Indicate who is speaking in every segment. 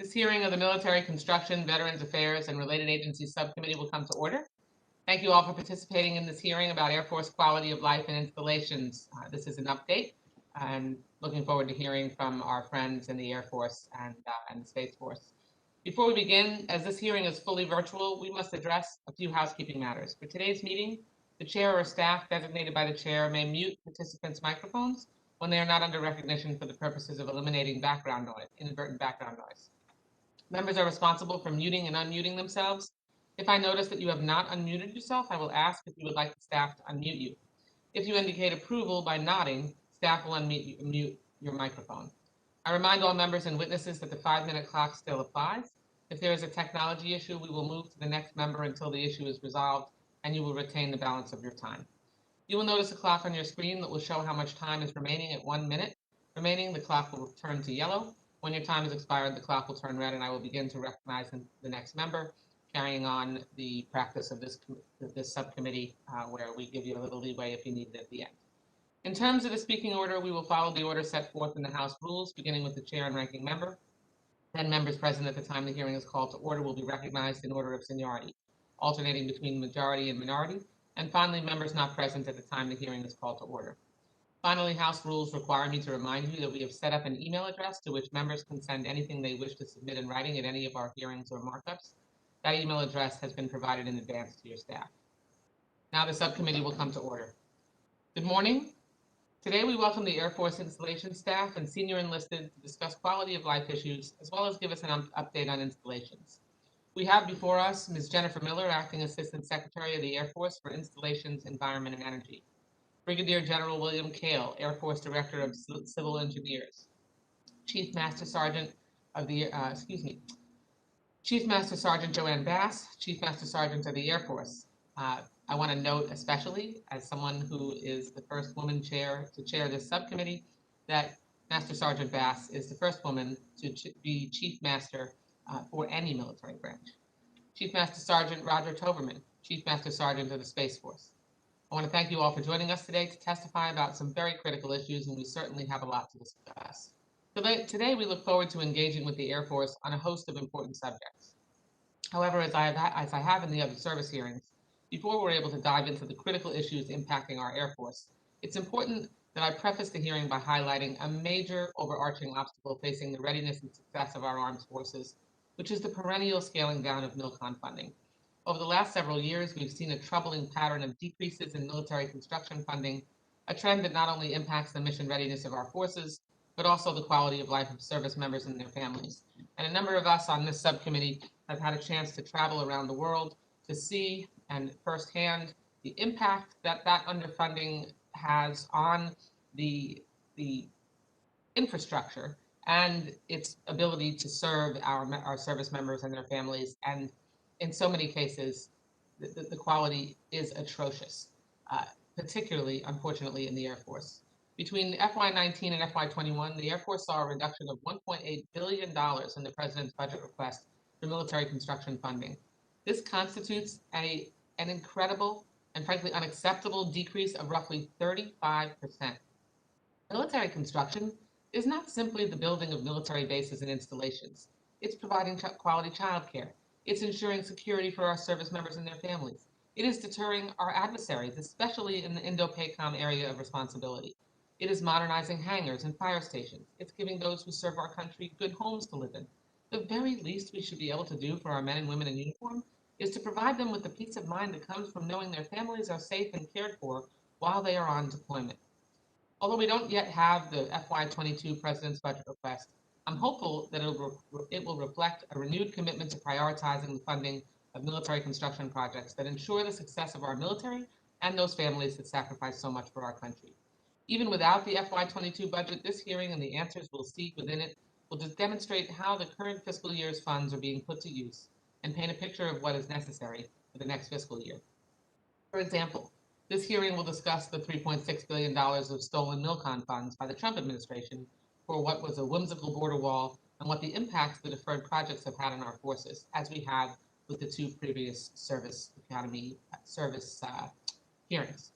Speaker 1: This hearing of the Military Construction, Veterans Affairs, and Related Agencies Subcommittee will come to order. Thank you all for participating in this hearing about Air Force quality of life and installations. This is an update, and looking forward to hearing from our friends in the Air Force and the Space Force. Before we begin, as this hearing is fully virtual, we must address a few housekeeping matters. For today's meeting, the chair or staff designated by the chair may mute participants' microphones when they are not under recognition for the purposes of eliminating background noise, inadvertent background noise. Members are responsible for muting and unmuting themselves. If I notice that you have not unmuted yourself, I will ask if you would like the staff to unmute you. If you indicate approval by nodding, staff will unmute your microphone. I remind all members and witnesses that the 5-minute clock still applies. If there is a technology issue, we will move to the next member until the issue is resolved, and you will retain the balance of your time. You will notice a clock on your screen that will show how much time is remaining. At 1 minute remaining, the clock will turn to yellow. When your time has expired, the clock will turn red, and I will begin to recognize the next member, carrying on the practice of this subcommittee, where we give you a little leeway if you need it at the end. In terms of the speaking order, we will follow the order set forth in the House rules, beginning with the chair and ranking member. Then members present at the time the hearing is called to order will be recognized in order of seniority, alternating between majority and minority. And finally, members not present at the time the hearing is called to order. Finally, House rules require me to remind you that we have set up an email address to which members can send anything they wish to submit in writing at any of our hearings or markups. That email address has been provided in advance to your staff. Now the subcommittee will come to order. Good morning. Today we welcome the Air Force installation staff and senior enlisted to discuss quality of life issues, as well as give us an update on installations. We have before us Ms. Jennifer Miller, Acting Assistant Secretary of the Air Force for Installations, Environment, and Energy. Brigadier General William Kale, Air Force Director of Civil Engineers. Chief Master Sergeant of the, Chief Master Sergeant Joanne Bass, Chief Master Sergeant of the Air Force. I want to note especially, as someone who is the first woman chair to chair this subcommittee, that Master Sergeant Bass is the first woman to be Chief Master for any military branch. Chief Master Sergeant Roger Toberman, Chief Master Sergeant of the Space Force. I want to thank you all for joining us today to testify about some very critical issues, and we certainly have a lot to discuss. Today we look forward to engaging with the Air Force on a host of important subjects. However, as I have in the other service hearings, before we're able to dive into the critical issues impacting our Air Force, it's important that I preface the hearing by highlighting a major overarching obstacle facing the readiness and success of our armed forces, which is the perennial scaling down of MILCON funding. Over the last several years, we've seen a troubling pattern of decreases in military construction funding, a trend that not only impacts the mission readiness of our forces, but also the quality of life of service members and their families. And a number of us on this subcommittee have had a chance to travel around the world to see and firsthand the impact that underfunding has on the infrastructure and its ability to serve our service members and their families. And in so many cases, the quality is atrocious, particularly, unfortunately, in the Air Force. Between FY19 and FY21, the Air Force saw a reduction of $1.8 billion in the President's budget request for military construction funding. This constitutes an incredible and frankly unacceptable decrease of roughly 35%. Military construction is not simply the building of military bases and installations. It's providing quality childcare. It's ensuring security for our service members and their families. It is deterring our adversaries, especially in the Indo-PACOM area of responsibility. It is modernizing hangars and fire stations. It's giving those who serve our country good homes to live in. The very least we should be able to do for our men and women in uniform is to provide them with the peace of mind that comes from knowing their families are safe and cared for while they are on deployment. Although we don't yet have the FY22 President's budget request, I'm hopeful that it will reflect a renewed commitment to prioritizing the funding of military construction projects that ensure the success of our military and those families that sacrifice so much for our country. Even without the FY22 budget, this hearing and the answers we'll seek within it will just demonstrate how the current fiscal year's funds are being put to use and paint a picture of what is necessary for the next fiscal year. For example, this hearing will discuss the $3.6 billion of stolen MILCON funds by the Trump administration for what was a whimsical border wall and what the impacts the deferred projects have had on our forces, as we have with the two previous service academy hearings.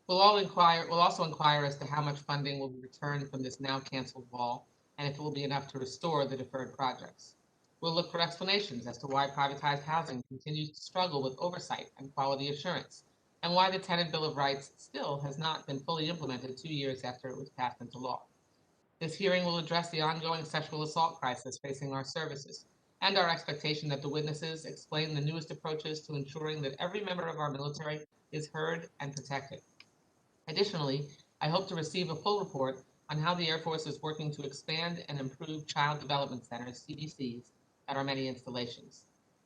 Speaker 1: We'll also inquire as to how much funding will be returned from this now canceled wall and if it will be enough to restore the deferred projects. We'll look for explanations as to why privatized housing continues to struggle with oversight and quality assurance, and why the Tenant Bill of Rights still has not been fully implemented 2 years after it was passed into law. This hearing will address the ongoing sexual assault crisis facing our services and our expectation that the witnesses explain the newest approaches to ensuring that every member of our military is heard and protected. Additionally, I hope to receive a full report on how the Air Force is working to expand and improve Child Development Centers, CDCs, at our many installations.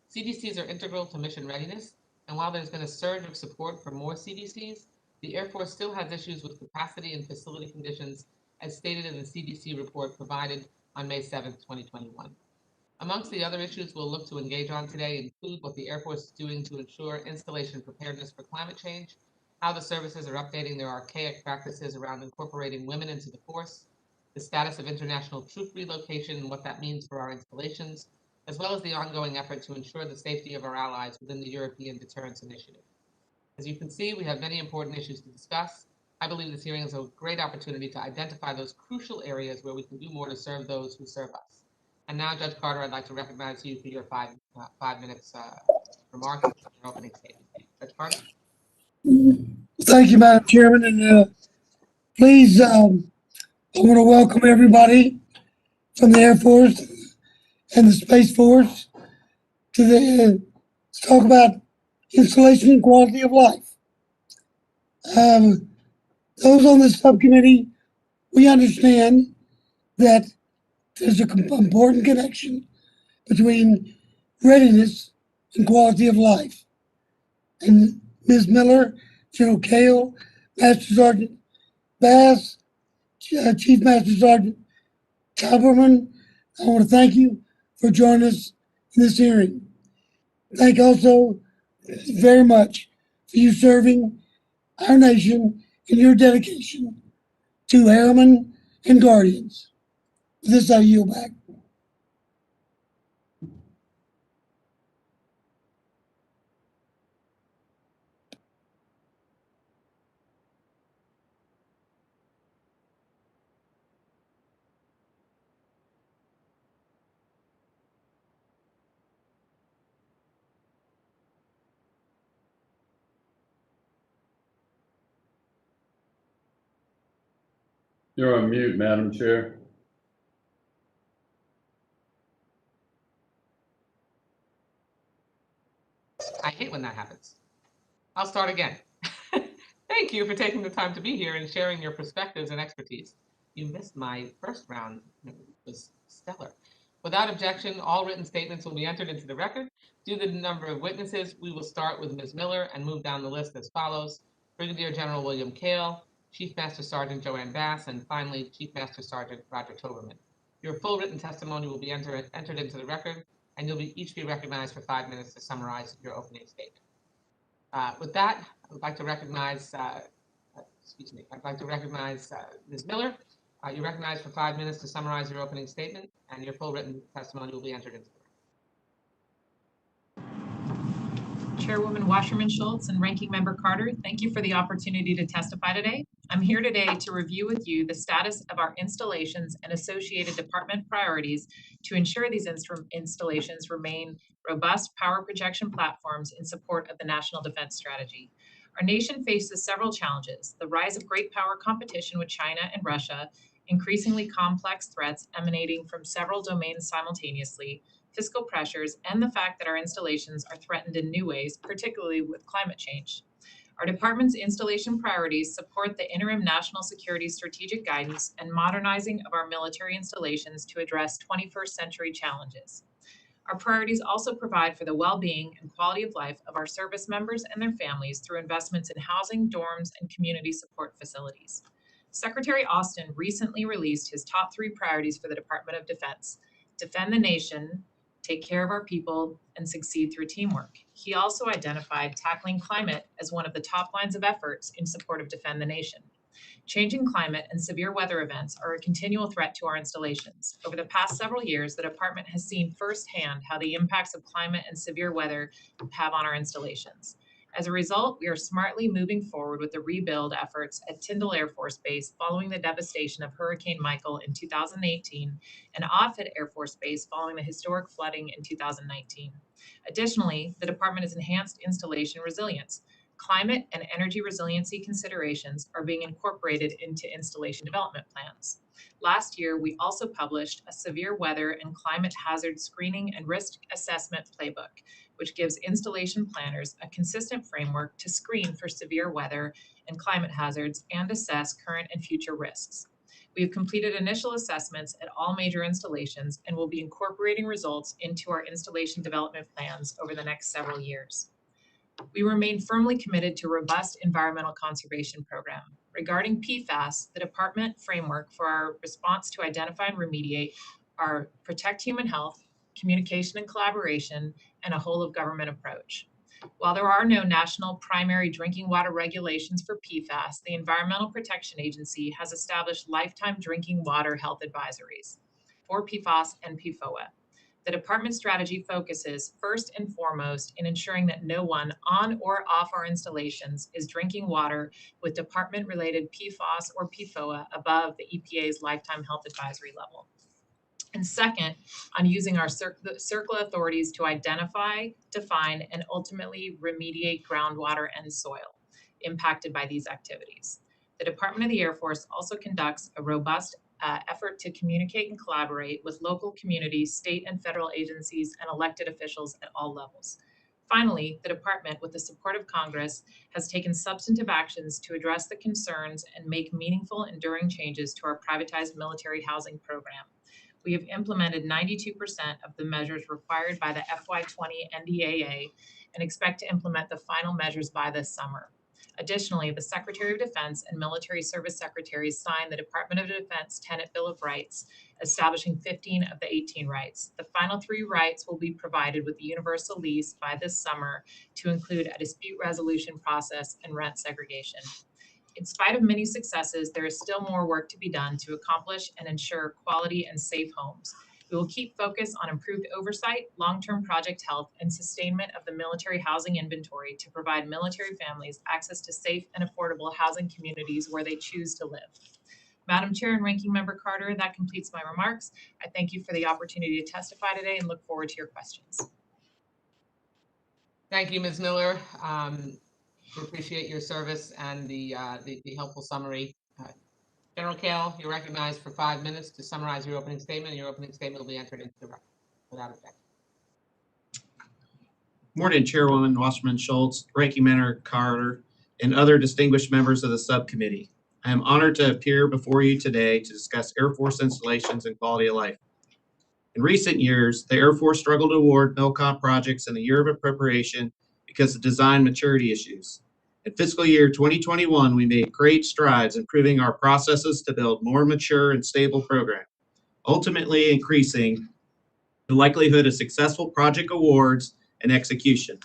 Speaker 1: CDCs are integral to mission readiness, and while there's been a surge of support for more CDCs, the Air Force still has issues with capacity and facility conditions, as stated in the CDC report provided on May 7, 2021. Amongst the other issues we'll look to engage on today include what the Air Force is doing to ensure installation preparedness for climate change, how the services are updating their archaic practices around incorporating women into the force, the status of international troop relocation and what that means for our installations, as well as the ongoing effort to ensure the safety of our allies within the European Deterrence Initiative. As you can see, we have many important issues to discuss. I believe this hearing is a great opportunity to identify those crucial areas where we can do more to serve those who serve us. And now, Judge Carter, I'd like to recognize you for your 5 minutes remarks and your opening statement. Judge Carter?
Speaker 2: Thank you, Madam Chairman, and please, I want to welcome everybody from the Air Force and the Space Force to talk about installation and quality of life. Those on the subcommittee, we understand that there's an important connection between readiness and quality of life. And Ms. Miller, General Kale, Master Sergeant Bass, Chief Master Sergeant Toberman, I want to thank you for joining us in this hearing. Thank also very much for you serving our nation and your dedication to airmen and guardians. With this, I yield back.
Speaker 3: You're on mute, Madam Chair.
Speaker 1: I hate when that happens. I'll start again. Thank you for taking the time to be here and sharing your perspectives and expertise. You missed my first round. It was stellar. Without objection, all written statements will be entered into the record. Due to the number of witnesses, we will start with Ms. Miller and move down the list as follows: Brigadier General William Kale, Chief Master Sergeant Joanne Bass, and finally, Chief Master Sergeant Roger Toberman. Your full written testimony will be entered into the record, and you'll each be recognized for 5 minutes to summarize your opening statement. With that, I would like to recognize, Ms. Miller. You're recognized for 5 minutes to summarize your opening statement, and your full written testimony will be entered into the record.
Speaker 4: Chairwoman Wasserman-Schultz and Ranking Member Carter, thank you for the opportunity to testify today. I'm here today to review with you the status of our installations and associated department priorities to ensure these installations remain robust power projection platforms in support of the National Defense Strategy. Our nation faces several challenges: the rise of great power competition with China and Russia, increasingly complex threats emanating from several domains simultaneously, fiscal pressures, and the fact that our installations are threatened in new ways, particularly with climate change. Our department's installation priorities support the interim national security strategic guidance and modernizing of our military installations to address 21st century challenges. Our priorities also provide for the well-being and quality of life of our service members and their families through investments in housing, dorms, and community support facilities. Secretary Austin recently released his top 3 priorities for the Department of Defense: defend the nation, take care of our people, and succeed through teamwork. He also identified tackling climate as one of the top lines of efforts in support of defend the nation. Changing climate and severe weather events are a continual threat to our installations. Over the past several years, the department has seen firsthand how the impacts of climate and severe weather have on our installations. As a result, we are smartly moving forward with the rebuild efforts at Tyndall Air Force Base following the devastation of Hurricane Michael in 2018 and Offutt Air Force Base following the historic flooding in 2019. Additionally, the department has enhanced installation resilience. Climate and energy resiliency considerations are being incorporated into installation development plans. Last year, we also published a severe weather and climate hazard screening and risk assessment playbook, which gives installation planners a consistent framework to screen for severe weather and climate hazards and assess current and future risks. We have completed initial assessments at all major installations and will be incorporating results into our installation development plans over the next several years. We remain firmly committed to a robust environmental conservation program. Regarding PFAS, the department framework for our response to identify and remediate are protect human health, communication and collaboration, and a whole of government approach. While there are no national primary drinking water regulations for PFAS, the Environmental Protection Agency has established lifetime drinking water health advisories for PFAS and PFOA. The department strategy focuses first and foremost in ensuring that no one on or off our installations is drinking water with department-related PFAS or PFOA above the EPA's lifetime health advisory level. And second, on using our CERCLA authorities to identify, define, and ultimately remediate groundwater and soil impacted by these activities. The Department of the Air Force also conducts a robust effort to communicate and collaborate with local communities, state and federal agencies, and elected officials at all levels. Finally, the department, with the support of Congress, has taken substantive actions to address the concerns and make meaningful, enduring changes to our privatized military housing program. We have implemented 92% of the measures required by the FY20 NDAA and expect to implement the final measures by this summer. Additionally, the Secretary of Defense and military service secretaries signed the Department of Defense Tenet Bill of Rights, establishing 15 of the 18 rights. The final 3 rights will be provided with the universal lease by this summer to include a dispute resolution process and rent segregation. In spite of many successes, there is still more work to be done to accomplish and ensure quality and safe homes. We will keep focus on improved oversight, long-term project health, and sustainment of the military housing inventory to provide military families access to safe and affordable housing communities where they choose to live. Madam Chair and Ranking Member Carter, that completes my remarks. I thank you for the opportunity to testify today and look forward to your questions.
Speaker 1: Thank you, Ms. Miller. We appreciate your service and the helpful summary. General Kale, you're recognized for 5 minutes to summarize your opening statement, and your opening statement will be entered into the record without objection.
Speaker 5: Morning, Chairwoman Wasserman Schultz, Ranking Member Carter, and other distinguished members of the subcommittee. I am honored to appear before you today to discuss Air Force installations and quality of life. In recent years, the Air Force struggled to award MILCON projects in the year of appropriation because of design maturity issues. In fiscal year 2021, we made great strides improving our processes to build more mature and stable program, ultimately increasing the likelihood of successful project awards and execution.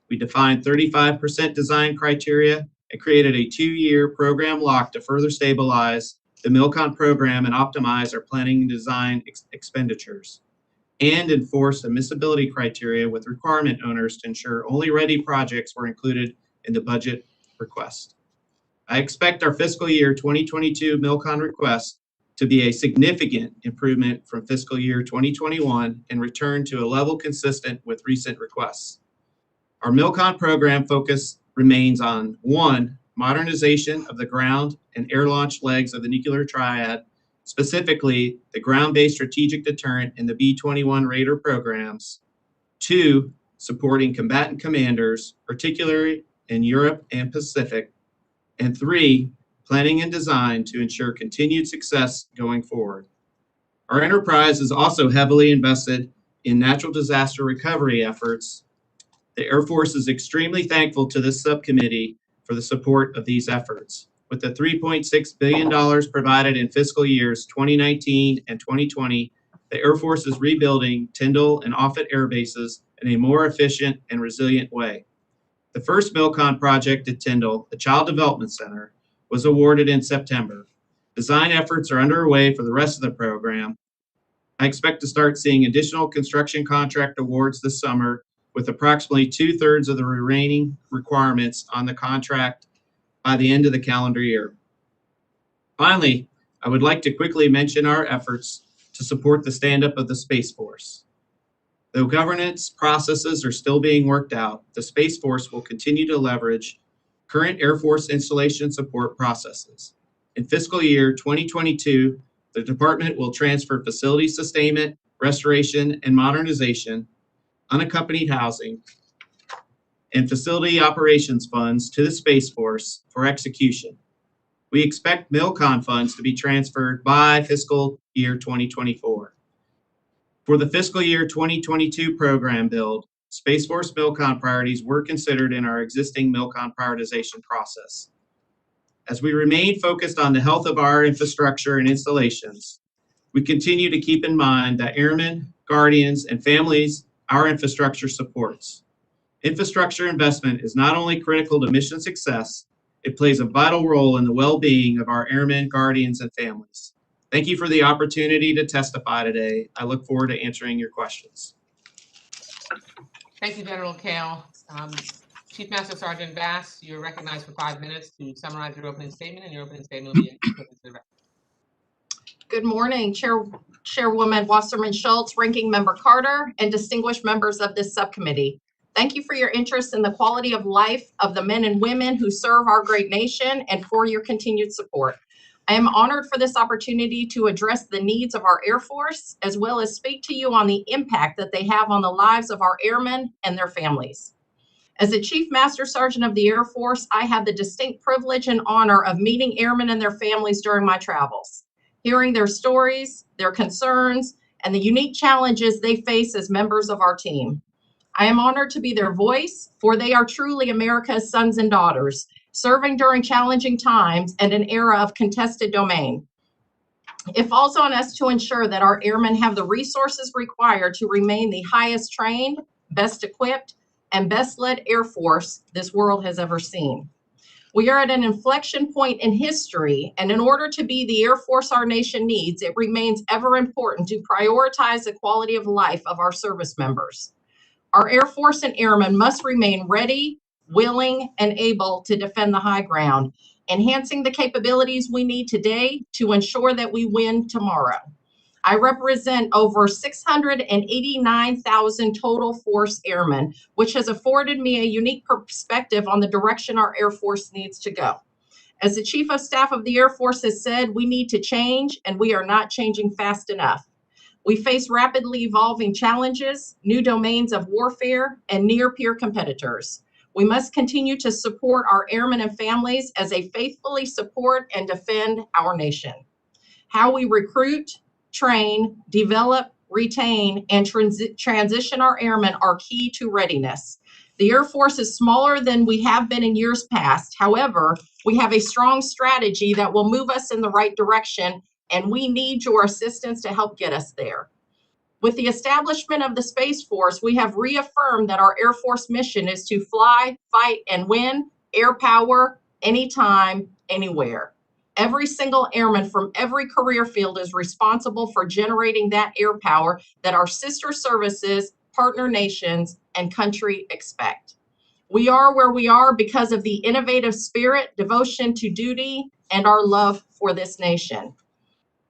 Speaker 5: We defined 35% design criteria and created a 2-year program lock to further stabilize the MILCON program and optimize our planning and design expenditures, and enforced admissibility criteria with requirement owners to ensure only ready projects were included in the budget request. I expect our fiscal year 2022 MILCON request to be a significant improvement from fiscal year 2021 and return to a level consistent with recent requests. Our MILCON program focus remains on 1, modernization of the ground and air launch legs of the nuclear triad, specifically the ground-based strategic deterrent and the B-21 Raider programs. 2, supporting combatant commanders, particularly in Europe and Pacific. And 3, planning and design to ensure continued success going forward. Our enterprise is also heavily invested in natural disaster recovery efforts. The Air Force is extremely thankful to this subcommittee for the support of these efforts. With the $3.6 billion provided in fiscal years 2019 and 2020, the Air Force is rebuilding Tyndall and Offutt air bases in a more efficient and resilient way. The first MILCON project at Tyndall, the Child Development Center, was awarded in September. Design efforts are underway for the rest of the program. I expect to start seeing additional construction contract awards this summer with approximately 2/3 of the remaining requirements on the contract by the end of the calendar year. Finally, I would like to quickly mention our efforts to support the stand-up of the Space Force. Though governance processes are still being worked out, the Space Force will continue to leverage current Air Force installation support processes. In fiscal year 2022, the department will transfer facility sustainment, restoration, and modernization, unaccompanied housing, and facility operations funds to the Space Force for execution. We expect MILCON funds to be transferred by fiscal year 2024. For the fiscal year 2022 program build, Space Force MILCON priorities were considered in our existing MILCON prioritization process. As we remain focused on the health of our infrastructure and installations, we continue to keep in mind that airmen, guardians, and families our infrastructure supports. Infrastructure investment is not only critical to mission success, it plays a vital role in the well-being of our airmen, guardians, and families. Thank you for the opportunity to testify today. I look forward to answering your questions.
Speaker 1: Thank you, General Kale. Chief Master Sergeant Bass, you're recognized for 5 minutes to summarize your opening statement, and your opening statement will be put into the record.
Speaker 6: Good morning, Chairwoman Wasserman Schultz, Ranking Member Carter, and distinguished members of this subcommittee. Thank you for your interest in the quality of life of the men and women who serve our great nation and for your continued support. I am honored for this opportunity to address the needs of our Air Force, as well as speak to you on the impact that they have on the lives of our airmen and their families. As the Chief Master Sergeant of the Air Force, I have the distinct privilege and honor of meeting airmen and their families during my travels, hearing their stories, their concerns, and the unique challenges they face as members of our team. I am honored to be their voice, for they are truly America's sons and daughters, serving during challenging times and an era of contested domain. It falls on us to ensure that our airmen have the resources required to remain the highest trained, best equipped, and best led Air Force this world has ever seen. We are at an inflection point in history, and in order to be the Air Force our nation needs, it remains ever important to prioritize the quality of life of our service members. Our Air Force and airmen must remain ready, willing, and able to defend the high ground, enhancing the capabilities we need today to ensure that we win tomorrow. I represent over 689,000 total force airmen, which has afforded me a unique perspective on the direction our Air Force needs to go. As the Chief of Staff of the Air Force has said, we need to change, and we are not changing fast enough. We face rapidly evolving challenges, new domains of warfare, and near-peer competitors. We must continue to support our airmen and families as they faithfully support and defend our nation. How we recruit, train, develop, retain, and transition our airmen are key to readiness. The Air Force is smaller than we have been in years past. However, we have a strong strategy that will move us in the right direction, and we need your assistance to help get us there. With the establishment of the Space Force, we have reaffirmed that our Air Force mission is to fly, fight, and win air power anytime, anywhere. Every single airman from every career field is responsible for generating that air power that our sister services, partner nations, and country expect. We are where we are because of the innovative spirit, devotion to duty, and our love for this nation.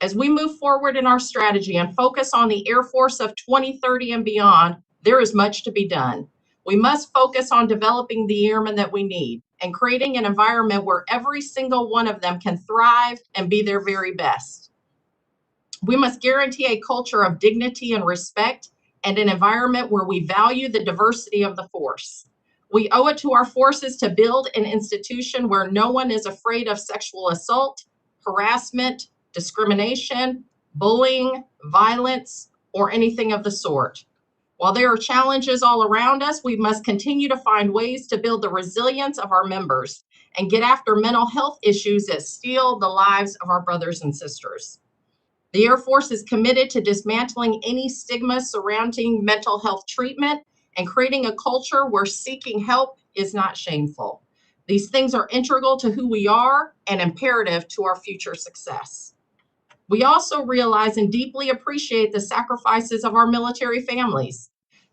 Speaker 6: As we move forward in our strategy and focus on the Air Force of 2030 and beyond, there is much to be done. We must focus on developing the airmen that we need and creating an environment where every single one of them can thrive and be their very best. We must guarantee a culture of dignity and respect and an environment where we value the diversity of the force. We owe it to our forces to build an institution where no one is afraid of sexual assault, harassment, discrimination, bullying, violence, or anything of the sort. While there are challenges all around us, we must continue to find ways to build the resilience of our members and get after mental health issues that steal the lives of our brothers and sisters. The Air Force is committed to dismantling any stigma surrounding mental health treatment and creating a culture where seeking help is not shameful. These things are integral to who we are and imperative to our future success. We also realize and deeply appreciate the sacrifices of our military families.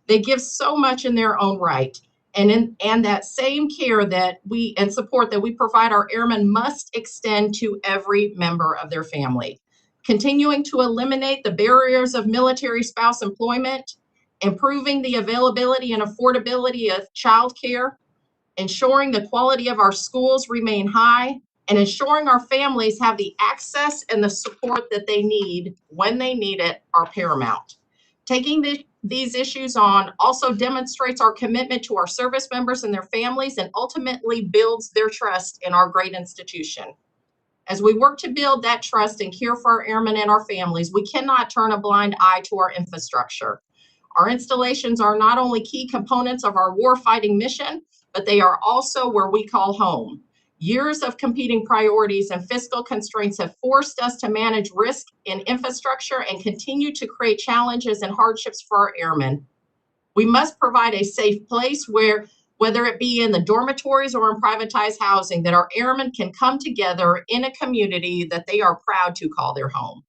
Speaker 6: They give so much in their own right. And that same care and support that we provide our airmen must extend to every member of their family. Continuing to eliminate the barriers of military spouse employment, improving the availability and affordability of childcare, ensuring the quality of our schools remain high, and ensuring our families have the access and the support that they need when they need it are paramount. Taking these issues on also demonstrates our commitment to our service members and their families, and ultimately builds their trust in our great institution. As we work to build that trust and care for our airmen and our families, we cannot turn a blind eye to our infrastructure. Our installations are not only key components of our warfighting mission, but they are also where we call home. Years of competing priorities and fiscal constraints have forced us to manage risk in infrastructure and continue to create challenges and hardships for our airmen. We must provide a safe place where, whether it be in the dormitories or in privatized housing, that our airmen can come together in a community that they are proud to call their home.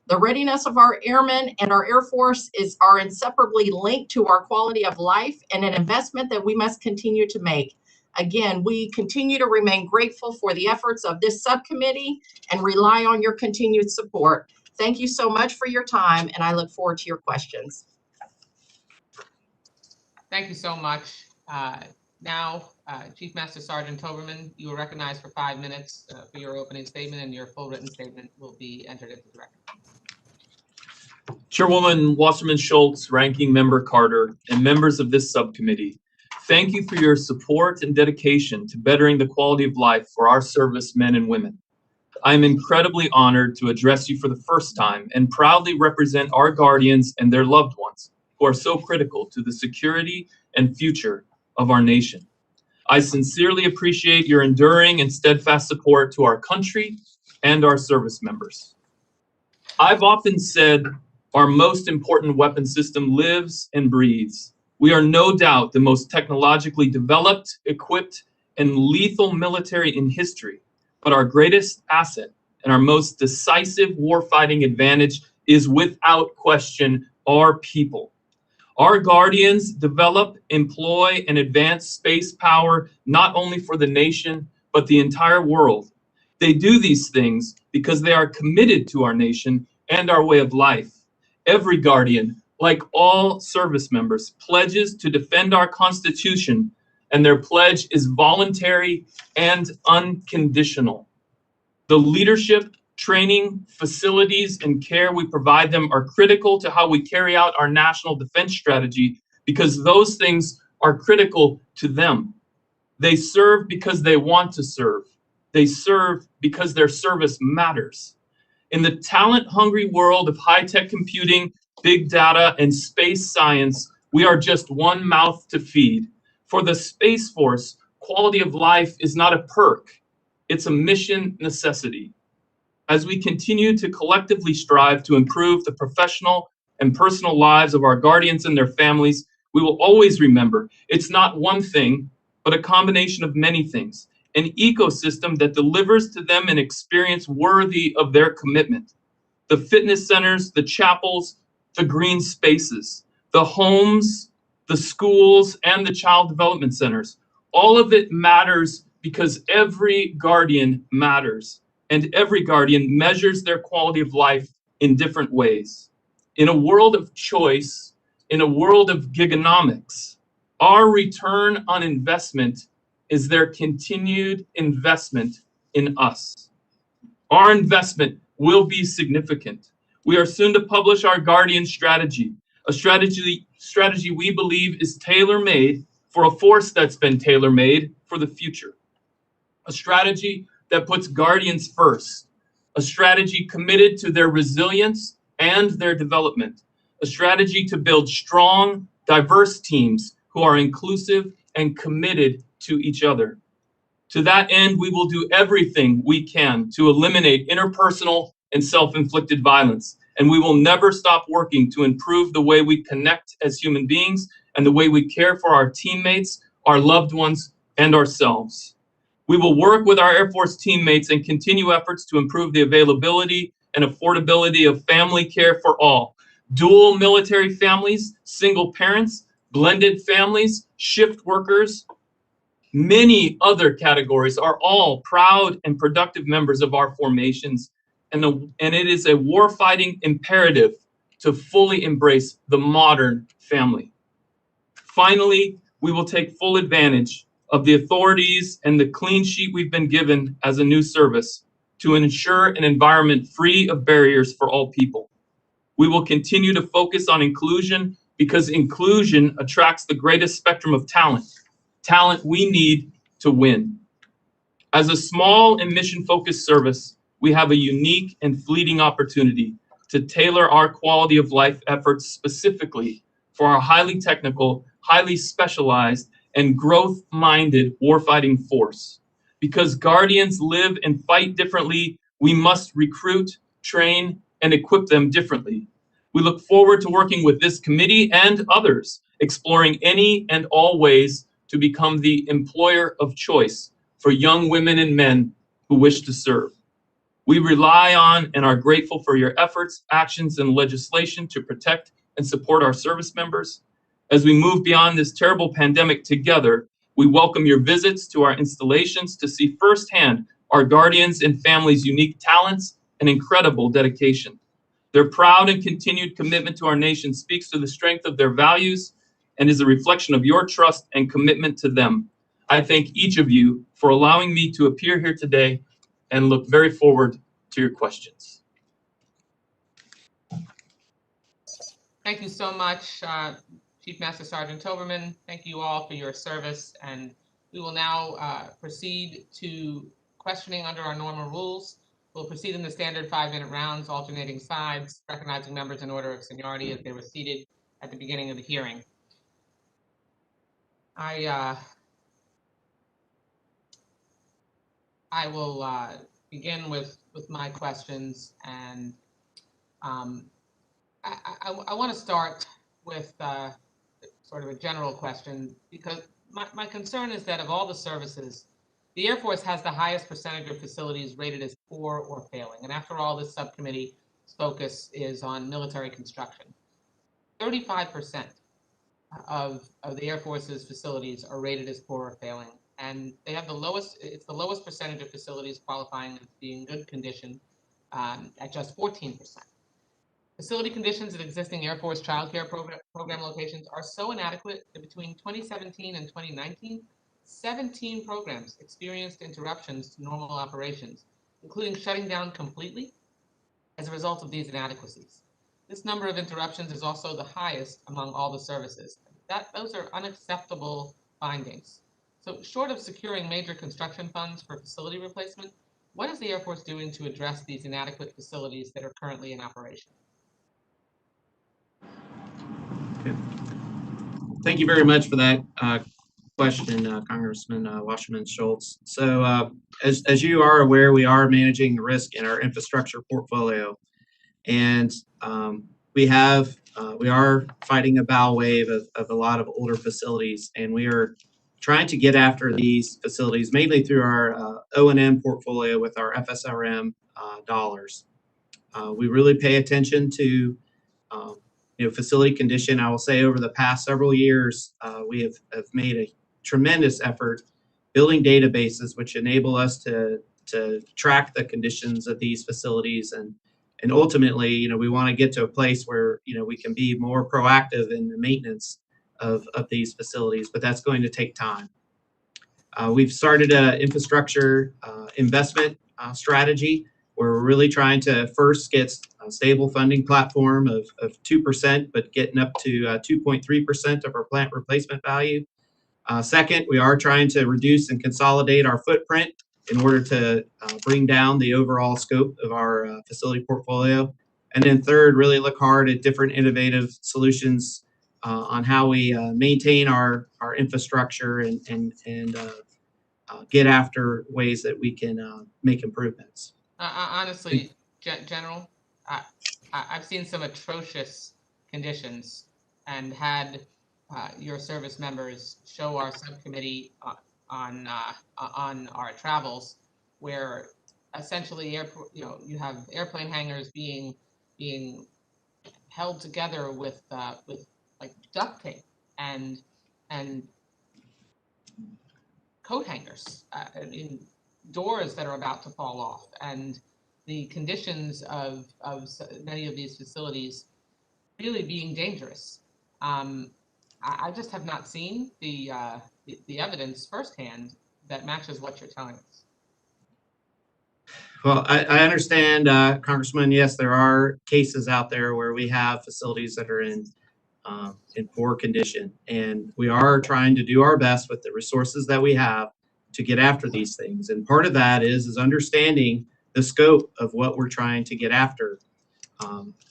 Speaker 6: The readiness of our airmen and our Air Force are inseparably linked to our quality of life, and an investment that we must continue to make. Again, we continue to remain grateful for the efforts of this subcommittee and rely on your continued support. Thank you so much for your time, and I look forward to your questions.
Speaker 1: Thank you so much. Now, Chief Master Sergeant Toberman, you are recognized for 5 minutes for your opening statement, and your full written statement will be entered into the record.
Speaker 7: Chairwoman Wasserman Schultz, Ranking Member Carter, and members of this subcommittee, thank you for your support and dedication to bettering the quality of life for our servicemen and women. I am incredibly honored to address you for the first time and proudly represent our guardians and their loved ones who are so critical to the security and future of our nation. I sincerely appreciate your enduring and steadfast support to our country and our service members. I've often said our most important weapon system lives and breathes. We are no doubt the most technologically developed, equipped, and lethal military in history, but our greatest asset and our most decisive warfighting advantage is without question our people. Our guardians develop, employ, and advance space power not only for the nation, but the entire world. They do these things because they are committed to our nation and our way of life. Every guardian, like all service members, pledges to defend our Constitution, and their pledge is voluntary and unconditional. The leadership, training, facilities, and care we provide them are critical to how we carry out our national defense strategy, because those things are critical to them. They serve because they want to serve. They serve because their service matters. In the talent-hungry world of high-tech computing, big data, and space science, we are just one mouth to feed. For the Space Force, quality of life is not a perk. It's a mission necessity. As we continue to collectively strive to improve the professional and personal lives of our guardians and their families, we will always remember it's not one thing, but a combination of many things. An ecosystem that delivers to them an experience worthy of their commitment. The fitness centers, the chapels, the green spaces, the homes, the schools, and the child development centers. All of it matters because every guardian matters, and every guardian measures their quality of life in different ways. In a world of choice, in a world of giganomics, our return on investment is their continued investment in us. Our investment will be significant. We are soon to publish our Guardian strategy, a strategy we believe is tailor-made for a force that's been tailor-made for the future. A strategy that puts guardians first, a strategy committed to their resilience and their development, a strategy to build strong, diverse teams who are inclusive and committed to each other. To that end, we will do everything we can to eliminate interpersonal and self-inflicted violence, and we will never stop working to improve the way we connect as human beings and the way we care for our teammates, our loved ones, and ourselves. We will work with our Air Force teammates and continue efforts to improve the availability and affordability of family care for all. Dual military families, single parents, blended families, shift workers, many other categories are all proud and productive members of our formations, and it is a warfighting imperative to fully embrace the modern family. Finally, we will take full advantage of the authorities and the clean sheet we've been given as a new service to ensure an environment free of barriers for all people. We will continue to focus on inclusion because inclusion attracts the greatest spectrum of talent we need to win. As a small and mission-focused service, we have a unique and fleeting opportunity to tailor our quality of life efforts specifically for our highly technical, highly specialized, and growth-minded warfighting force. Because Guardians live and fight differently, we must recruit, train, and equip them differently. We look forward to working with this committee and others, exploring any and all ways to become the employer of choice for young women and men who wish to serve. We rely on and are grateful for your efforts, actions, and legislation to protect and support our service members. As we move beyond this terrible pandemic together, we welcome your visits to our installations to see firsthand our Guardians and families' unique talents and incredible dedication. Their proud and continued commitment to our nation speaks to the strength of their values and is a reflection of your trust and commitment to them. I thank each of you for allowing me to appear here today and look very forward to your questions.
Speaker 1: Thank you so much, Chief Master Sergeant Toberman. Thank you all for your service, and we will now proceed to questioning under our normal rules. We'll proceed in the standard 5-minute rounds, alternating sides, recognizing members in order of seniority as they were seated at the beginning of the hearing. I will begin with my questions, and I want to start with sort of a general question, because my concern is that of all the services, the Air Force has the highest percentage of facilities rated as poor or failing. And after all, this subcommittee's focus is on military construction. 35% of the Air Force's facilities are rated as poor or failing. And they have it's the lowest percentage of facilities qualifying as being good condition at just 14%. Facility conditions at existing Air Force child care program locations are so inadequate that between 2017 and 2019, 17 programs experienced interruptions to normal operations, including shutting down completely as a result of these inadequacies. This number of interruptions is also the highest among all the services. Those are unacceptable findings. So short of securing major construction funds for facility replacement, what is the Air Force doing to address these inadequate facilities that are currently in operation?
Speaker 5: Okay. Thank you very much for that question, Congressman Wasserman Schultz. So as you are aware, we are managing risk in our infrastructure portfolio, and we are fighting a bow wave of a lot of older facilities, and we are trying to get after these facilities mainly through our O&M portfolio with our FSRM dollars. We really pay attention to facility condition. I will say over the past several years, we have made a tremendous effort building databases which enable us to track the conditions of these facilities, and ultimately, we want to get to a place where we can be more proactive in the maintenance of these facilities, but that's going to take time. We've started an infrastructure investment strategy where we're really trying to first get a stable funding platform of 2%, but getting up to 2.3% of our plant replacement value. Second, we are trying to reduce and consolidate our footprint in order to bring down the overall scope of our facility portfolio. And then third, really look hard at different innovative solutions on how we maintain our infrastructure and get after ways that we can make improvements.
Speaker 1: Honestly, General, I've seen some atrocious conditions and had your service members show our subcommittee on our travels, where essentially you have airplane hangars being held together with like duct tape and coat hangers, in doors that are about to fall off, and the conditions of many of these facilities really being dangerous. I just have not seen the evidence firsthand that matches what you're telling us.
Speaker 5: Well, I understand, Congressman, yes, there are cases out there where we have facilities that are in poor condition, and we are trying to do our best with the resources that we have to get after these things. And part of that is understanding the scope of what we're trying to get after.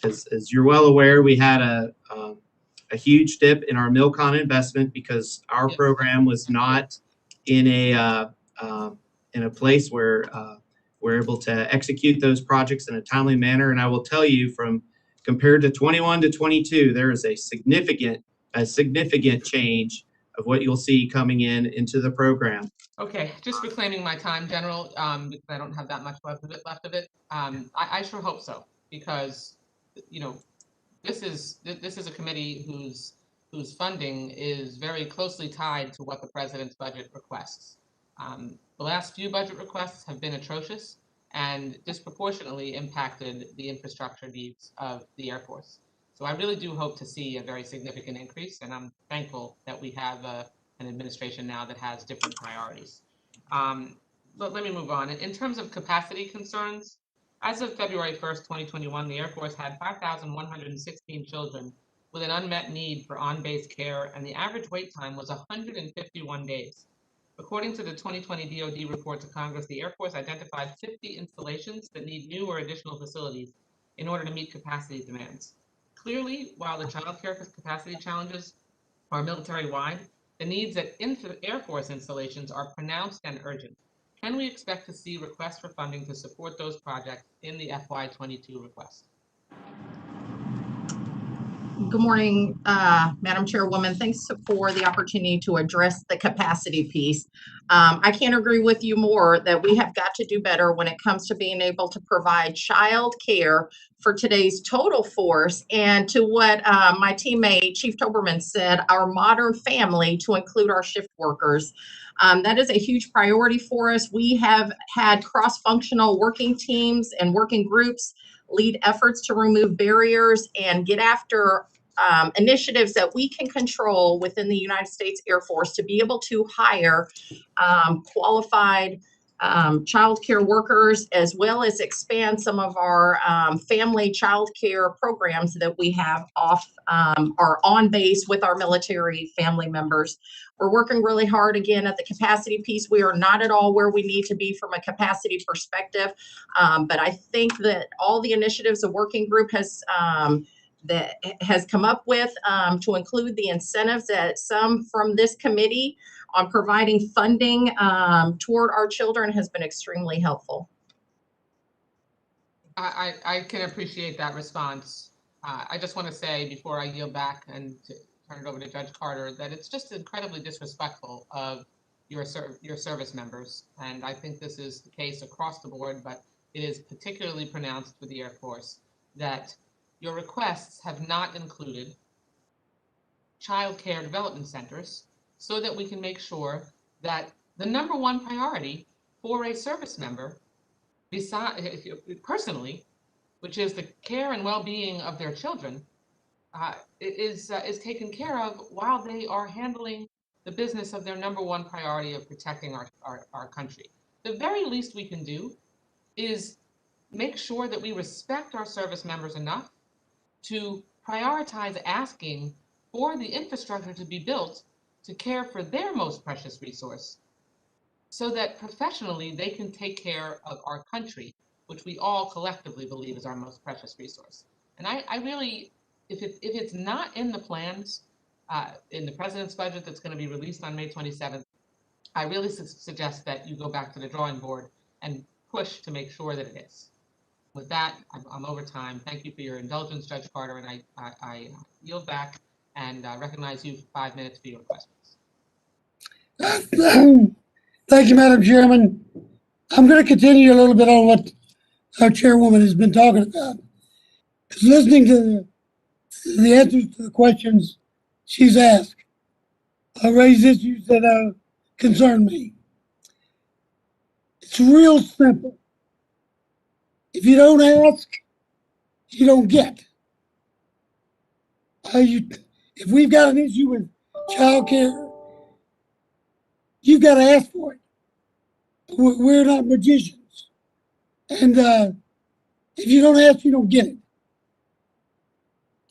Speaker 5: As you're well aware, we had a huge dip in our Milcon investment because our program was not in a place where we're able to execute those projects in a timely manner. And I will tell you, from compared to 21 to 22, there is a significant change of what you'll see coming into the program.
Speaker 1: Okay, just reclaiming my time, General, because I don't have that much left of it. I sure hope so, because this is a committee whose funding is very closely tied to what the president's budget requests. The last few budget requests have been atrocious and disproportionately impacted the infrastructure needs of the Air Force. So I really do hope to see a very significant increase, and I'm thankful that we have an administration now that has different priorities. But let me move on. In terms of capacity concerns, as of February 1st, 2021, the Air Force had 5,116 children with an unmet need for on-base care, and the average wait time was 151 days. According to the 2020 DoD report to Congress, the Air Force identified 50 installations that need new or additional facilities in order to meet capacity demands. Clearly, while the child care capacity challenges are military-wide, the needs at Air Force installations are pronounced and urgent. Can we expect to see requests for funding to support those projects in the FY22 request?
Speaker 6: Good morning, Madam Chairwoman. Thanks for the opportunity to address the capacity piece. I can't agree with you more that we have got to do better when it comes to being able to provide child care for today's total force, and to what my teammate, Chief Toberman, said, our modern family, to include our shift workers. That is a huge priority for us. We have had cross-functional working teams and working groups lead efforts to remove barriers and get after initiatives that we can control within the United States Air Force to be able to hire qualified child care workers, as well as expand some of our family child care programs that we have are on base with our military family members. We're working really hard again at the capacity piece. We are not at all where we need to be from a capacity perspective, but I think that all the initiatives the working group has come up with to include the incentives that some from this committee on providing funding toward our children has been extremely helpful.
Speaker 1: I can appreciate that response. I just want to say, before I yield back and turn it over to Judge Carter, that it's just incredibly disrespectful of your service members. And I think this is the case across the board, but it is particularly pronounced for the Air Force, that your requests have not included child care development centers, so that we can make sure that the number one priority for a service member, personally, which is the care and well-being of their children, is taken care of while they are handling the business of their number one priority of protecting our country. The very least we can do is make sure that we respect our service members enough to prioritize asking for the infrastructure to be built to care for their most precious resource, so that professionally they can take care of our country, which we all collectively believe is our most precious resource. And I really, if it's not in the plans, in the president's budget that's going to be released on May 27th, I really suggest that you go back to the drawing board and push to make sure that it is. With that, I'm over time. Thank you for your indulgence, Judge Carter, and I yield back and recognize you for 5 minutes for your questions.
Speaker 2: Thank you, Madam Chairman. I'm going to continue a little bit on what our chairwoman has been talking about. Because listening to the answers to the questions she's asked, raise issues that concern me. It's real simple. If you don't ask, you don't get. If we've got an issue with childcare, you've got to ask for it. We're not magicians. And if you don't ask, you don't get it.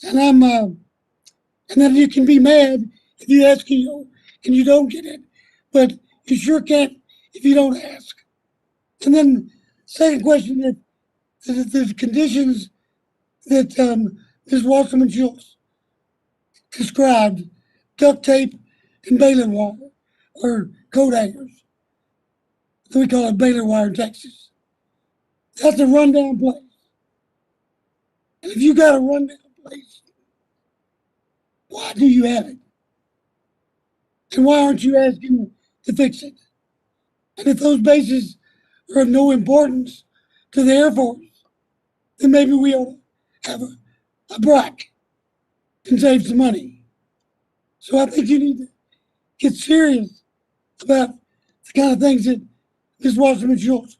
Speaker 2: And and then you can be mad if you ask and you don't get it. But you sure can't if you don't ask. And then second question, that the conditions that Ms. Wasserman Schultz described, duct tape and baling wire, or coat hangers. We call it baling wire in Texas. That's a rundown place. And if you got a rundown place, why do you have it? And why aren't you asking to fix it? And if those bases are of no importance to the Air Force, then maybe we ought to have a brack and save some money. So I think you need to get serious about the kind of things that Ms. Wasserman Schultz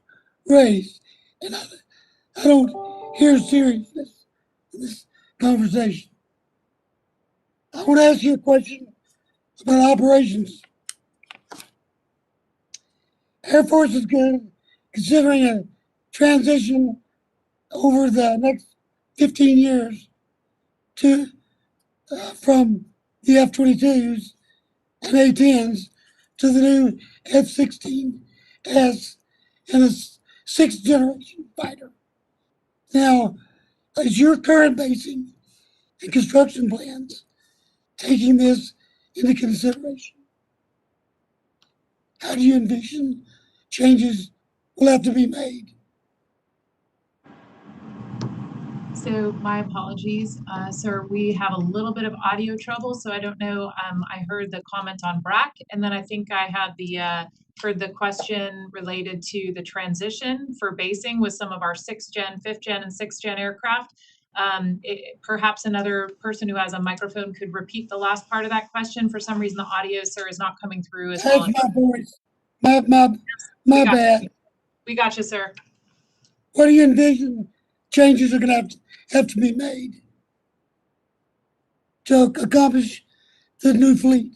Speaker 2: raised. And I don't hear seriousness in this conversation. I want to ask you a question about operations. Air Force is considering a transition over the next 15 years to from the F-22s and A-10s to the new F-16S and a sixth generation fighter. Now, is your current basing and construction plans taking this into consideration? How do you envision changes will have to be made?
Speaker 4: So my apologies, sir. We have a little bit of audio trouble, so I don't know. I heard the comment on BRAC, and then I think I had heard the question related to the transition for basing with some of our 6th gen, 5th gen, and 6th gen aircraft. Perhaps another person who has a microphone could repeat the last part of that question. For some reason, the audio, sir, is not coming through as well.
Speaker 2: That's my voice. My bad.
Speaker 4: We got you, sir.
Speaker 2: What do you envision changes are going to have to be made to accomplish the new fleet?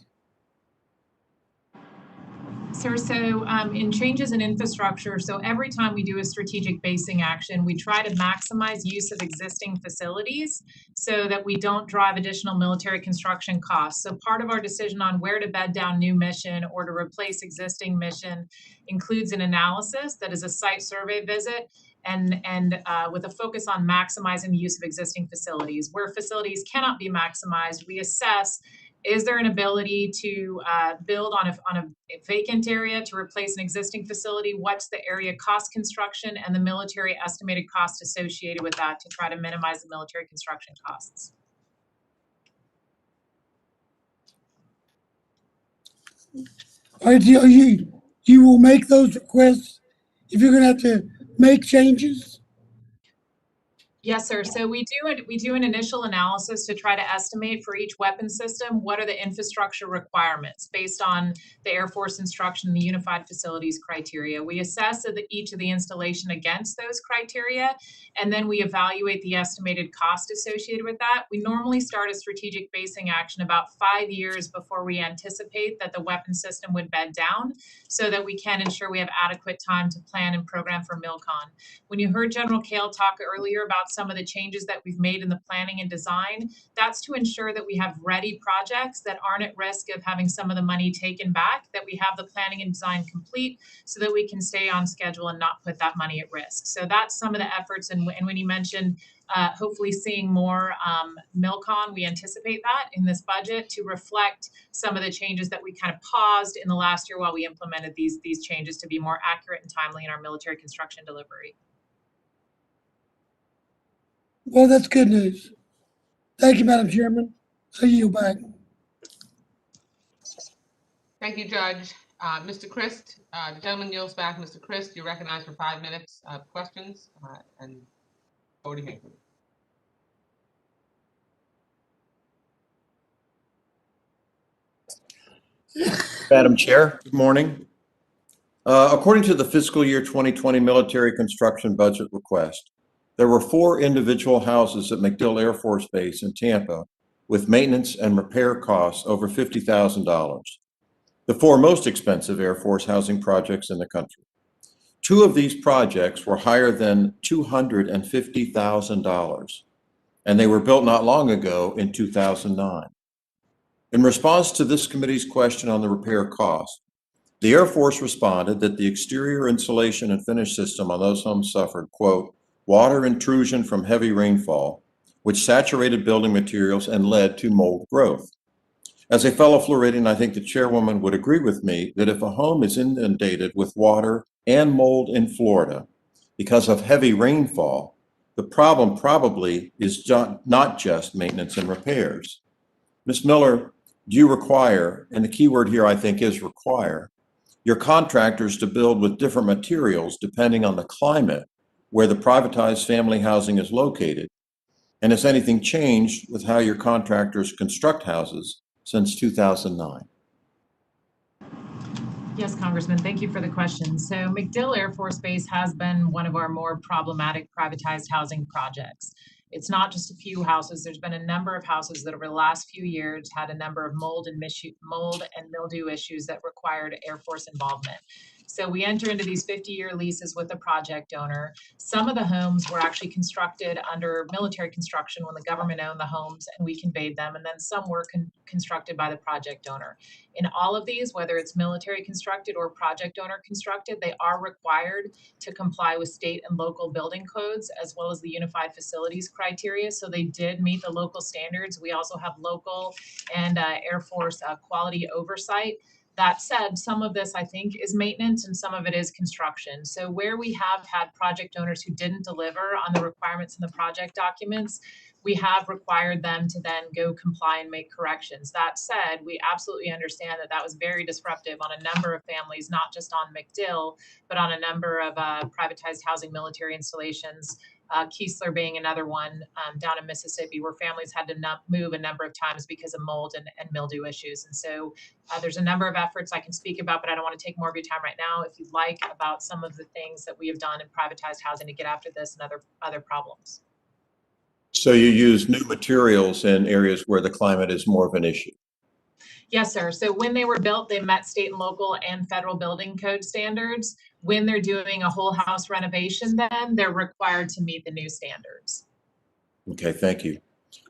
Speaker 4: Sir, so in changes in infrastructure, so every time we do a strategic basing action, we try to maximize use of existing facilities so that we don't drive additional military construction costs. So part of our decision on where to bed down new mission or to replace existing mission includes an analysis that is a site survey visit and with a focus on maximizing the use of existing facilities. Where facilities cannot be maximized, we assess, is there an ability to build on a vacant area to replace an existing facility? What's the area cost construction and the military estimated cost associated with that to try to minimize the military construction costs?
Speaker 2: All right, you will make those requests if you're going to have to make changes?
Speaker 4: Yes, sir. So we do an initial analysis to try to estimate for each weapon system what are the infrastructure requirements based on the Air Force instruction, the Unified Facilities criteria. We assess each of the installation against those criteria, and then we evaluate the estimated cost associated with that. We normally start a strategic basing action about 5 years before we anticipate that the weapon system would bed down, so that we can ensure we have adequate time to plan and program for MILCON. When you heard General Kale talk earlier about some of the changes that we've made in the planning and design, that's to ensure that we have ready projects that aren't at risk of having some of the money taken back, that we have the planning and design complete so that we can stay on schedule and not put that money at risk. So that's some of the efforts. And when you mentioned hopefully seeing more MILCON, we anticipate that in this budget to reflect some of the changes that we kind of paused in the last year while we implemented these changes to be more accurate and timely in our military construction delivery.
Speaker 2: Well, that's good news. Thank you, Madam Chairman. I yield back.
Speaker 1: Thank you, Judge. Mr. Christ, the gentleman yields back. Mr. Christ, you're recognized for 5 minutes of questions and voting.
Speaker 8: Madam Chair, good morning. According to the fiscal year 2020 military construction budget request, there were 4 individual houses at MacDill Air Force Base in Tampa with maintenance and repair costs over $50,000. The 4 most expensive Air Force housing projects in the country. 2 of these projects were higher than $250,000, and they were built not long ago in 2009. In response to this committee's question on the repair cost, the Air Force responded that the exterior insulation and finish system on those homes suffered, quote, water intrusion from heavy rainfall, which saturated building materials and led to mold growth. As a fellow Floridian, I think the chairwoman would agree with me that if a home is inundated with water and mold in Florida because of heavy rainfall, the problem probably is not just maintenance and repairs. Ms. Miller, do you require, and the key word here I think is require, your contractors to build with different materials depending on the climate where the privatized family housing is located? And has anything changed with how your contractors construct houses since 2009?
Speaker 4: Yes, Congressman, thank you for the question. So MacDill Air Force Base has been one of our more problematic privatized housing projects. It's not just a few houses. There's been a number of houses that over the last few years had a number of mold and mildew issues that required Air Force involvement. So we enter into these 50-year leases with the project owner. Some of the homes were actually constructed under military construction when the government owned the homes and we conveyed them, and then some were constructed by the project owner. In all of these, whether it's military constructed or project owner constructed, they are required to comply with state and local building codes as well as the unified facilities criteria. So they did meet the local standards. We also have local and Air Force quality oversight. That said, some of this I think is maintenance and some of it is construction. So where we have had project owners who didn't deliver on the requirements in the project documents, we have required them to then go comply and make corrections. That said, we absolutely understand that that was very disruptive on a number of families, not just on MacDill, but on a number of privatized housing military installations, Keesler being another one down in Mississippi, where families had to move a number of times because of mold and mildew issues. And so there's a number of efforts I can speak about, but I don't want to take more of your time right now. If you'd like, about some of the things that we have done in privatized housing to get after this and other problems.
Speaker 8: So you use new materials in areas where the climate is more of an issue?
Speaker 4: Yes, sir. So when they were built, they met state and local and federal building code standards. When they're doing a whole house renovation, then they're required to meet the new standards.
Speaker 8: Okay, thank you.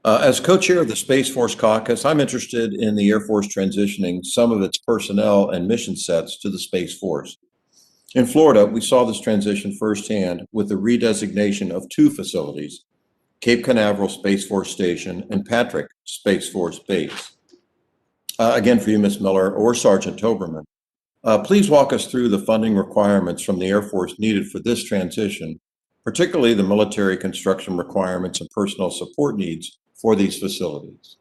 Speaker 8: As co-chair of the Space Force Caucus, I'm interested in the Air Force transitioning some of its personnel and mission sets to the Space Force. In Florida, we saw this transition firsthand with the redesignation of 2 facilities, Cape Canaveral Space Force Station and Patrick Space Force Base. Again, for you, Ms. Miller, or Sergeant Toberman, please walk us through the funding requirements from the Air Force needed for this transition, particularly the military construction requirements and personnel support needs for these facilities.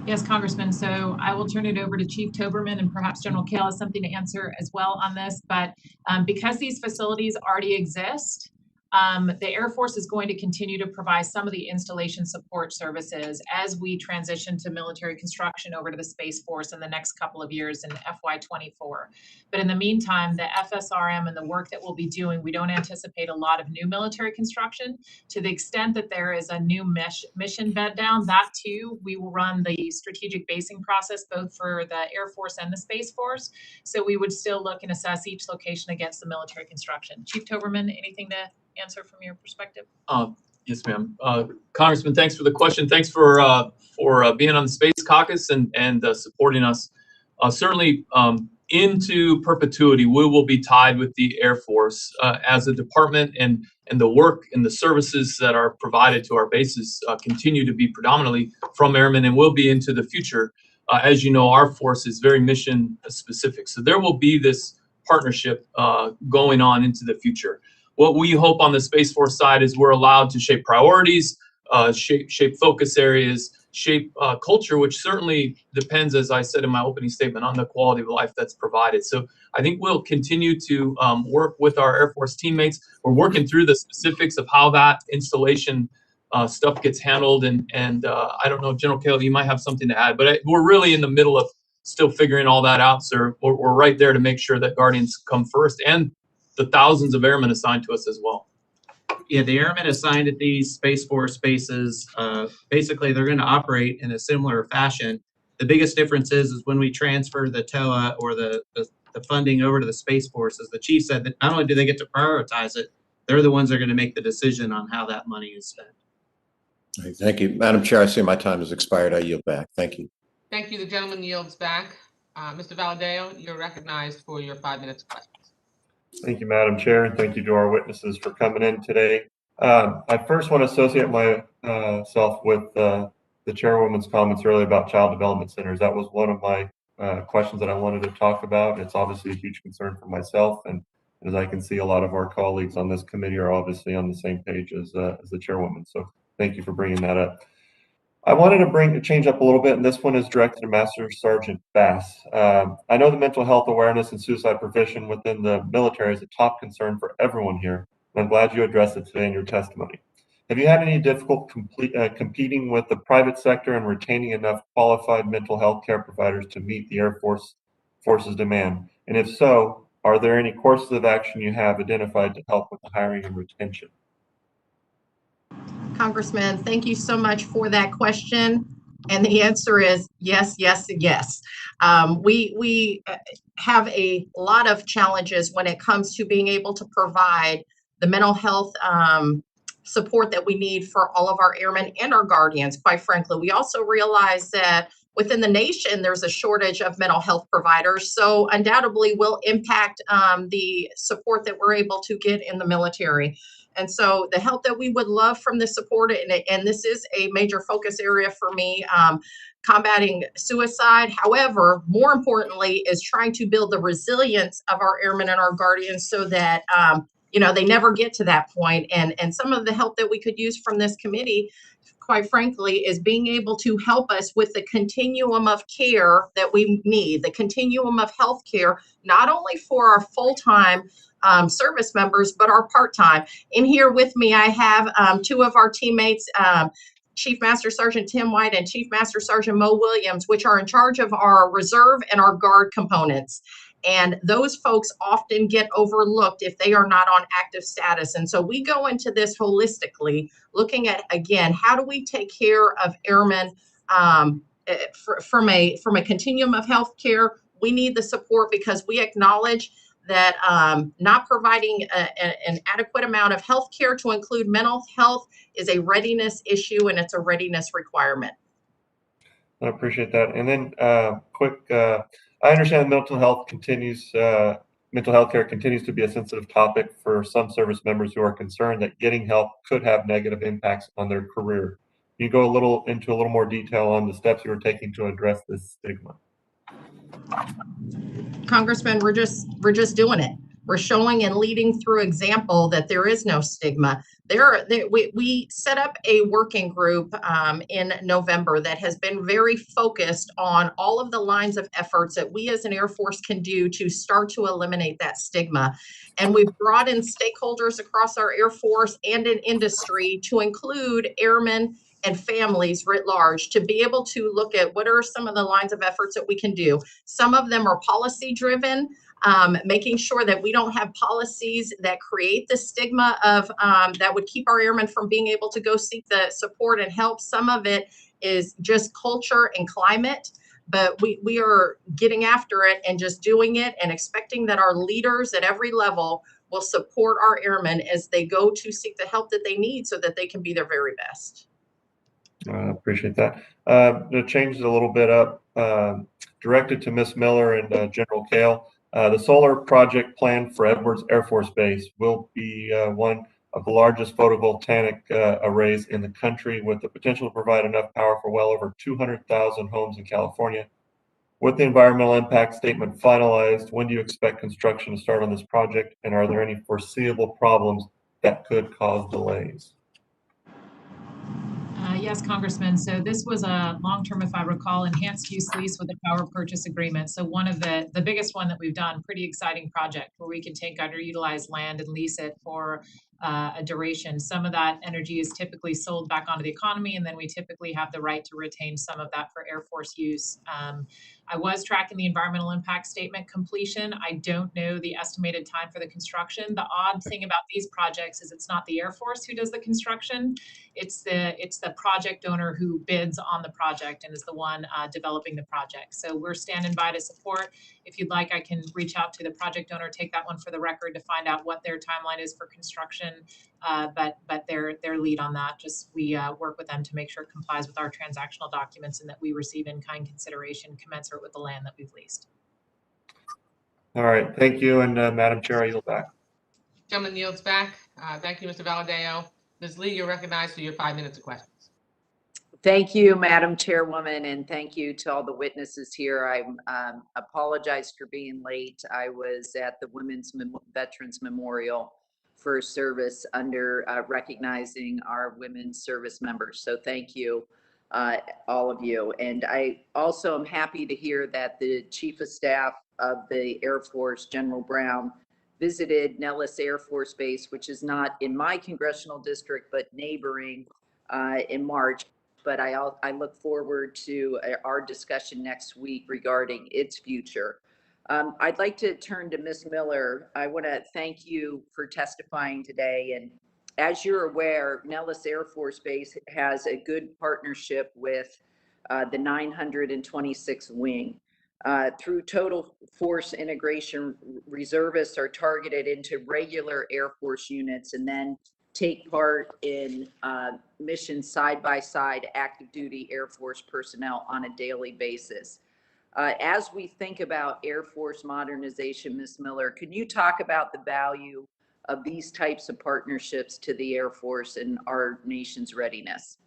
Speaker 4: Yes, Congressman. So I will turn it over to Chief Toberman, and perhaps General Kale has something to answer as well on this. But because these facilities already exist, the Air Force is going to continue to provide some of the installation support services as we transition to military construction over to the Space Force in the next couple of years in FY24. But in the meantime, the FSRM and the work that we'll be doing, we don't anticipate a lot of new military construction. To the extent that there is a new mission bed down, that too, we will run the strategic basing process both for the Air Force and the Space Force. So we would still look and assess each location against the military construction. Chief Toberman, anything to answer from your perspective?
Speaker 7: Yes, ma'am. Congressman, thanks for the question. Thanks for being on the Space Caucus and supporting us. Certainly, into perpetuity, we will be tied with the Air Force as a department, and the work and the services that are provided to our bases continue to be predominantly from airmen and will be into the future. As you know, our force is very mission specific, so there will be this partnership going on into the future. What we hope on the Space Force side is we're allowed to shape priorities, shape focus areas, shape culture, which certainly depends, as I said in my opening statement, on the quality of life that's provided. So I think we'll continue to work with our Air Force teammates. We're working through the specifics of how that installation stuff gets handled. And I don't know, General Kale, you might have something to add, but we're really in the middle of still figuring all that out, sir. We're right there to make sure that guardians come first, and the thousands of airmen assigned to us as well.
Speaker 5: Yeah, the airmen assigned at these Space Force bases, basically they're going to operate in a similar fashion. The biggest difference is when we transfer the TOA or the funding over to the Space Force, as the chief said, that not only do they get to prioritize it, they're the ones that are going to make the decision on how that money is spent.
Speaker 8: Thank you. Madam Chair, I see my time has expired. I yield back. Thank you.
Speaker 1: Thank you. The gentleman yields back. Mr. Valadeo, you're recognized for your 5 minutes of questions.
Speaker 9: Thank you, Madam Chair, and thank you to our witnesses for coming in today. I first want to associate myself with the chairwoman's comments earlier about child development centers. That was one of my questions that I wanted to talk about. It's obviously a huge concern for myself, and as I can see, a lot of our colleagues on this committee are obviously on the same page as the chairwoman. So thank you for bringing that up. I wanted to change up a little bit, and this one is directed to Master Sergeant Bass. I know the mental health awareness and suicide prevention within the military is a top concern for everyone here, and I'm glad you addressed it today in your testimony. Have you had any difficulty competing with the private sector and retaining enough qualified mental health care providers to meet the Air Force's demand? And if so, are there any courses of action you have identified to help with the hiring and retention?
Speaker 6: Congressman, thank you so much for that question. And the answer is yes, yes, and yes. We have a lot of challenges when it comes to being able to provide the mental health support that we need for all of our airmen and our guardians, quite frankly. We also realize that within the nation, there's a shortage of mental health providers. So undoubtedly will impact the support that we're able to get in the military. And so the help that we would love from the support, and this is a major focus area for me, combating suicide. However, more importantly, is trying to build the resilience of our airmen and our guardians so that, they never get to that point. And some of the help that we could use from this committee, quite frankly, is being able to help us with the continuum of care that we need, the continuum of health care, not only for our full-time service members, but our part-time. In here with me, I have two of our teammates, Chief Master Sergeant Tim White and Chief Master Sergeant Mo Williams, which are in charge of our reserve and our guard components. And those folks often get overlooked if they are not on active status. And so we go into this holistically, looking at, again, how do we take care of airmen from a continuum of health care? We need the support because we acknowledge that not providing an adequate amount of health care to include mental health is a readiness issue, and it's a readiness requirement.
Speaker 9: I appreciate that. And then I understand mental health care continues to be a sensitive topic for some service members who are concerned that getting help could have negative impacts on their career. Can you go into a little more detail on the steps you are taking to address this stigma?
Speaker 6: Congressman, we're just doing it. We're showing and leading through example that there is no stigma. We set up a working group in November that has been very focused on all of the lines of efforts that we as an Air Force can do to start to eliminate that stigma. And we've brought in stakeholders across our Air Force and in industry to include airmen and families writ large to be able to look at what are some of the lines of efforts that we can do. Some of them are policy driven, making sure that we don't have policies that create the stigma of that would keep our airmen from being able to go seek the support and help. Some of it is just culture and climate, but we are getting after it and just doing it and expecting that our leaders at every level will support our airmen as they go to seek the help that they need so that they can be their very best.
Speaker 9: I appreciate that. To change it a little bit up, directed to Ms. Miller and General Kale, the solar project planned for Edwards Air Force Base will be one of the largest photovoltaic arrays in the country, with the potential to provide enough power for well over 200,000 homes in California. With the environmental impact statement finalized, when do you expect construction to start on this project, and are there any foreseeable problems that could cause delays?
Speaker 4: Yes, Congressman. So this was a long-term, if I recall, enhanced use lease with a power purchase agreement. So one of the biggest one that we've done, pretty exciting project where we can take underutilized land and lease it for a duration. Some of that energy is typically sold back onto the economy, and then we typically have the right to retain some of that for Air Force use. I was tracking the environmental impact statement completion. I don't know the estimated time for the construction. The odd thing about these projects is it's not the Air Force who does the construction. It's the project owner who bids on the project and is the one developing the project. So we're standing by to support. If you'd like, I can reach out to the project owner, take that one for the record to find out what their timeline is for construction. But their lead on that, just we work with them to make sure it complies with our transactional documents and that we receive in-kind consideration commensurate with the land that we've leased.
Speaker 9: All right, thank you. And Madam Chair, I yield back.
Speaker 1: Gentleman yields back. Thank you, Mr. Valadeo. Ms. Lee, you're recognized for your 5 minutes of questions.
Speaker 10: Thank you, Madam Chairwoman, and thank you to all the witnesses here. I apologize for being late. I was at the Veterans Memorial for service under recognizing our women's service members. So thank you, all of you. And I also am happy to hear that the Chief of Staff of the Air Force, General Brown, visited Nellis Air Force Base, which is not in my congressional district, but neighboring in March. But I look forward to our discussion next week regarding its future. I'd like to turn to Ms. Miller. I want to thank you for testifying today. And as you're aware, Nellis Air Force Base has a good partnership with the 926th Wing. Through total force integration, reservists are targeted into regular Air Force units and then take part in missions side by side active duty Air Force personnel on a daily basis. As we think about Air Force modernization, Ms. Miller, can you talk about the value of these types of partnerships to the Air Force and our nation's readiness?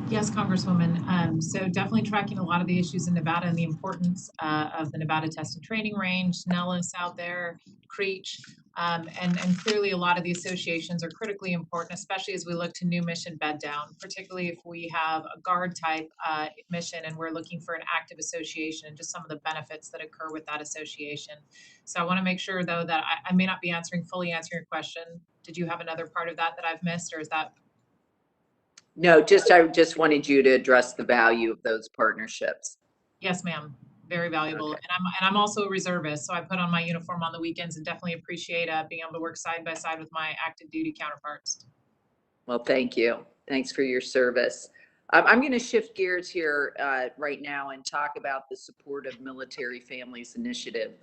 Speaker 4: Yes, Congresswoman. So definitely tracking a lot of the issues in Nevada and the importance of the Nevada Test and Training Range, Nellis out there, Creech, and clearly a lot of the associations are critically important, especially as we look to new mission bed down, particularly if we have a guard type mission and we're looking for an active association and just some of the benefits that occur with that association. So I want to make sure though that I may not be fully answering your question. Did you have another part of that I've missed, or is that?
Speaker 10: No, I just wanted you to address the value of those partnerships.
Speaker 4: Yes, ma'am. Very valuable. Okay. And I'm also a reservist, so I put on my uniform on the weekends and definitely appreciate being able to work side by side with my active duty counterparts.
Speaker 10: Well, thank you. Thanks for your service. I'm going to shift gears here right now and talk about the Support of Military Families Initiative.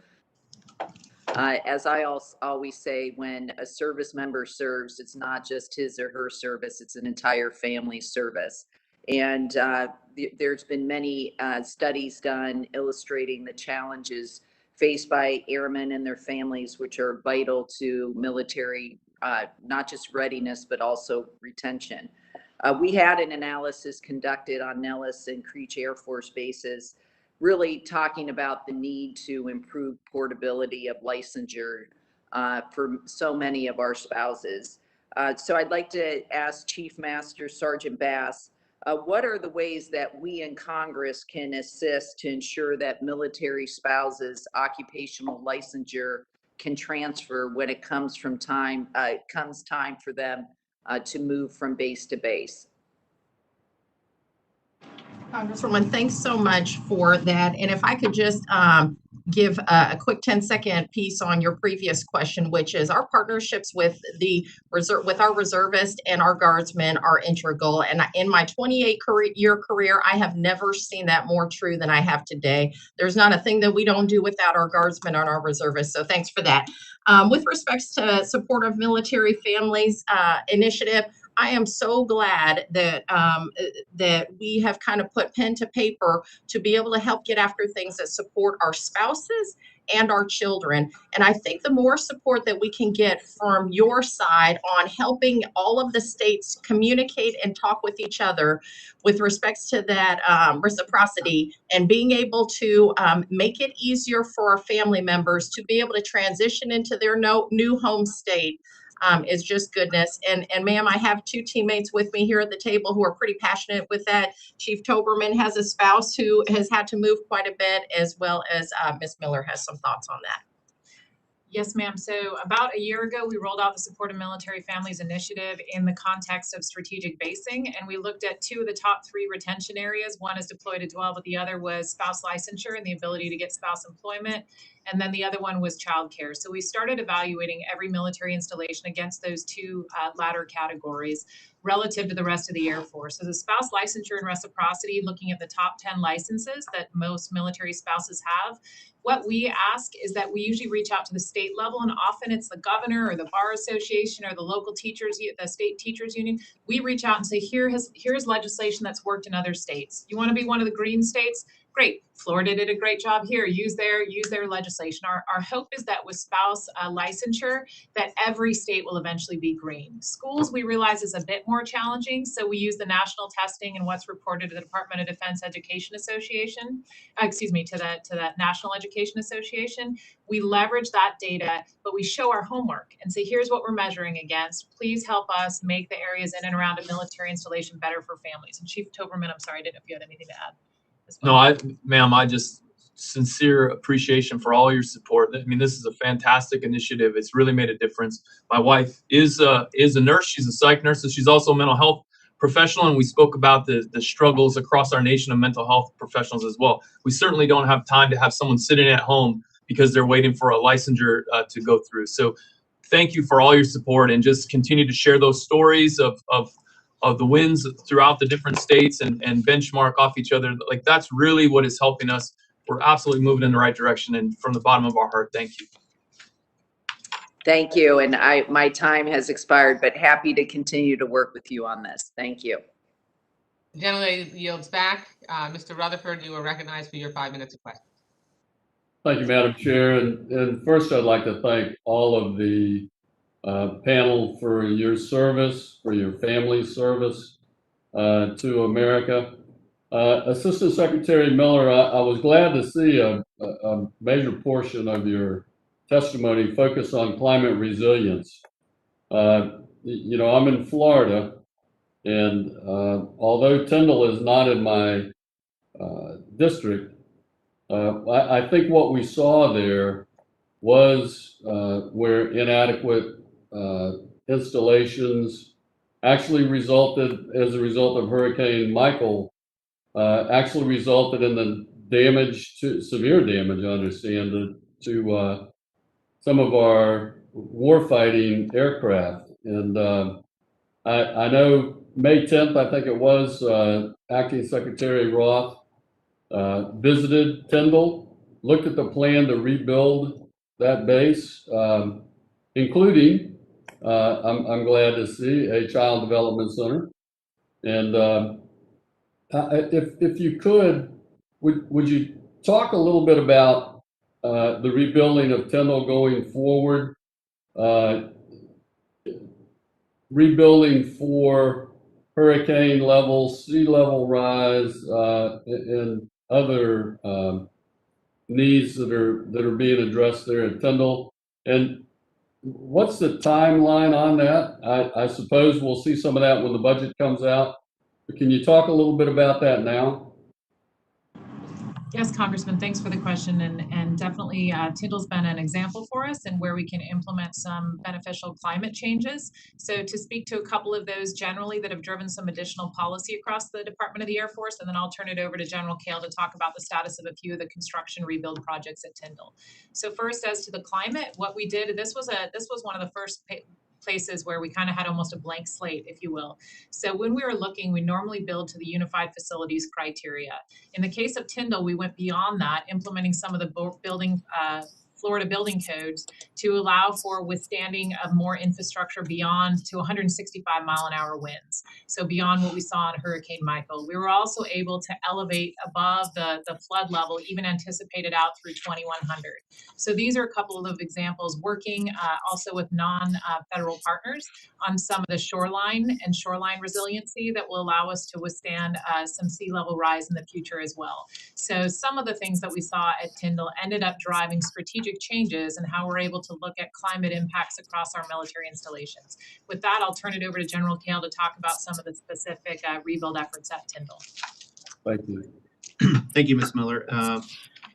Speaker 10: As I always say, when a service member serves, it's not just his or her service, it's an entire family service. And there's been many studies done illustrating the challenges faced by airmen and their families, which are vital to military, not just readiness, but also retention. We had an analysis conducted on Nellis and Creech Air Force bases, really talking about the need to improve portability of licensure for so many of our spouses. So I'd like to ask Chief Master Sergeant Bass, what are the ways that we in Congress can assist to ensure that military spouses' occupational licensure can transfer when it comes time for them to move from base to base?
Speaker 6: Congresswoman, thanks so much for that. And if I could just give a quick 10-second piece on your previous question, which is our partnerships with our reservists and our guardsmen are integral. And in my 28-year career, I have never seen that more true than I have today. There's not a thing that we don't do without our guardsmen and our reservists. So thanks for that. With respects to Support of Military Families initiative, I am so glad that that we have kind of put pen to paper to be able to help get after things that support our spouses and our children. And I think the more support that we can get from your side on helping all of the states communicate and talk with each other with respects to that reciprocity and being able to make it easier for our family members to be able to transition into their new home state is just goodness. And ma'am, I have two teammates with me here at the table who are pretty passionate with that. Chief Toberman has a spouse who has had to move quite a bit, as well as Ms. Miller has some thoughts on that.
Speaker 4: Yes, ma'am. So about a year ago, we rolled out the Supportive Military Families Initiative in the context of strategic basing, and we looked at 2 of the top 3 retention areas. One is deploy to dwell, but the other was spouse licensure and the ability to get spouse employment. And then the other one was childcare. So we started evaluating every military installation against those 2 latter categories relative to the rest of the Air Force. So the spouse licensure and reciprocity, looking at the top 10 licenses that most military spouses have, what we ask is that we usually reach out to the state level, and often it's the governor or the bar association or the local teachers, the state teachers union. We reach out and say, here's legislation that's worked in other states. You want to be one of the green states? Great. Florida did a great job here. Use their legislation. Our hope is that with spouse licensure, that every state will eventually be green. Schools, we realize, is a bit more challenging, so we use the national testing and what's reported to the Department of Defense Education Association, to that National Education Association. We leverage that data, but we show our homework and say, here's what we're measuring against. Please help us make the areas in and around a military installation better for families. And Chief Toberman, I'm sorry, I didn't know if you had anything to add.
Speaker 7: No, ma'am, I just sincere appreciation for all your support. I mean, this is a fantastic initiative. It's really made a difference. My wife is a nurse. She's a psych nurse, and she's also a mental health professional. And we spoke about the struggles across our nation of mental health professionals as well. We certainly don't have time to have someone sitting at home because they're waiting for a licensure to go through. So thank you for all your support, and just continue to share those stories of the wins throughout the different states and benchmark off each other. Like, that's really what is helping us. We're absolutely moving in the right direction, and from the bottom of our heart, thank you.
Speaker 10: Thank you. And my time has expired, but happy to continue to work with you on this. Thank you.
Speaker 1: The gentleman yields back. Mr. Rutherford, you are recognized for your 5 minutes of questions.
Speaker 3: Thank you, Madam Chair. And first, I'd like to thank all of the panel for your service, for your family's service to America. Assistant Secretary Miller, I was glad to see a major portion of your testimony focus on climate resilience. You know, I'm in Florida, and although Tyndall is not in my district, I think what we saw there was where inadequate installations actually resulted, as a result of Hurricane Michael, actually resulted in the damage, to severe damage, I understand, to some of our warfighting aircraft. And I know May 10th, I think it was, Acting Secretary Roth visited Tyndall, looked at the plan to rebuild that base, including, I'm glad to see, a child development center. And if you could, would you talk a little bit about the rebuilding of Tyndall going forward, rebuilding for hurricane levels, sea level rise, and other needs that are being addressed there at Tyndall? And what's the timeline on that? I suppose we'll see some of that when the budget comes out. But can you talk a little bit about that now?
Speaker 4: Yes, Congressman, thanks for the question. And definitely Tyndall's been an example for us and where we can implement some beneficial climate changes. So to speak to a couple of those generally that have driven some additional policy across the Department of the Air Force, and then I'll turn it over to General Kale to talk about the status of a few of the construction rebuild projects at Tyndall. So first, as to the climate, what we did, this was one of the first places where we kind of had almost a blank slate, if you will. So when we were looking, we normally build to the unified facilities criteria. In the case of Tyndall, we went beyond that, implementing some of the Florida building codes to allow for withstanding of more infrastructure beyond to 165-mile-an-hour winds. So beyond what we saw in Hurricane Michael. We were also able to elevate above the flood level, even anticipated out through 2100. So these are a couple of examples, working also with non-federal partners on some of the shoreline and shoreline resiliency that will allow us to withstand some sea level rise in the future as well. So some of the things that we saw at Tyndall ended up driving strategic changes and how we're able to look at climate impacts across our military installations. With that, I'll turn it over to General Kale to talk about some of the specific rebuild efforts at Tyndall.
Speaker 3: Thank you.
Speaker 5: Thank you, Ms. Miller.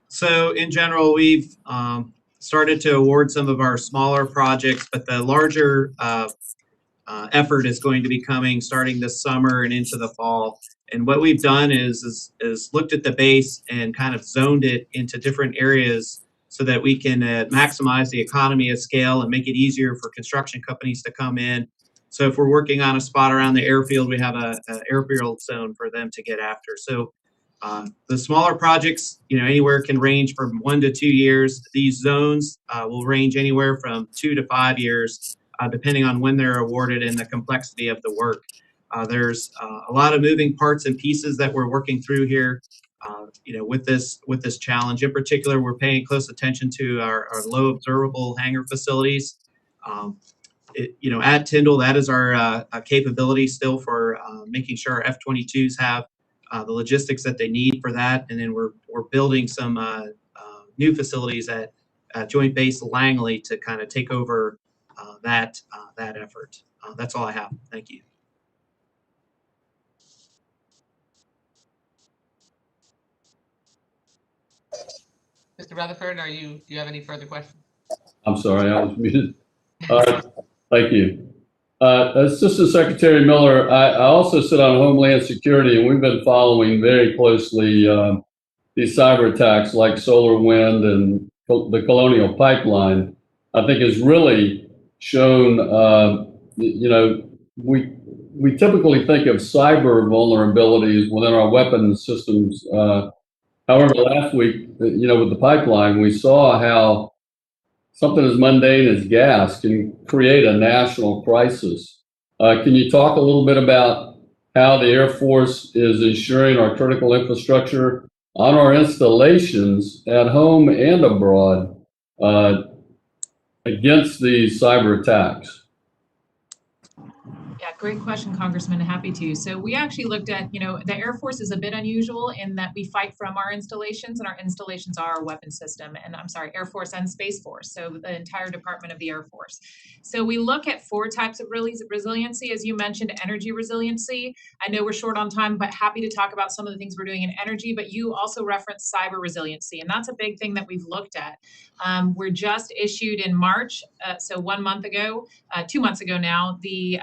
Speaker 5: So in general, we've started to award some of our smaller projects, but the larger effort is going to be coming starting this summer and into the fall. And what we've done is looked at the base and kind of zoned it into different areas so that we can maximize the economy of scale and make it easier for construction companies to come in. So if we're working on a spot around the airfield, we have a airfield zone for them to get after. So the smaller projects, anywhere can range from 1 to 2 years. These zones will range anywhere from 2 to 5 years, depending on when they're awarded and the complexity of the work. There's a lot of moving parts and pieces that we're working through here. With this challenge in particular, we're paying close attention to our low observable hangar facilities. At Tyndall, that is our capability still for making sure our F-22s have the logistics that they need for that. And then we're building some new facilities at Joint Base Langley to kind of take over that effort. That's all I have. Thank you.
Speaker 1: Mr. Rutherford, do you have any further questions?
Speaker 3: I'm sorry, I was muted. Thank you. Assistant Secretary Miller, I also sit on Homeland Security, and we've been following very closely these cyber attacks like SolarWind and the Colonial Pipeline. I think has really shown, we typically think of cyber vulnerabilities within our weapons systems. However, last week, with the pipeline, we saw how something as mundane as gas can create a national crisis. Can you talk a little bit about how the Air Force is ensuring our critical infrastructure on our installations at home and abroad against these cyber attacks?
Speaker 4: Yeah, great question, Congressman. Happy to. So we actually looked at, the Air Force is a bit unusual in that we fight from our installations, and our installations are our weapon system, and Air Force and Space Force, so the entire Department of the Air Force. So we look at 4 types of resiliency, as you mentioned, energy resiliency. I know we're short on time, but happy to talk about some of the things we're doing in energy, but you also referenced cyber resiliency, and that's a big thing that we've looked at. We're just issued in March, so 1 month ago, 2 months ago now, the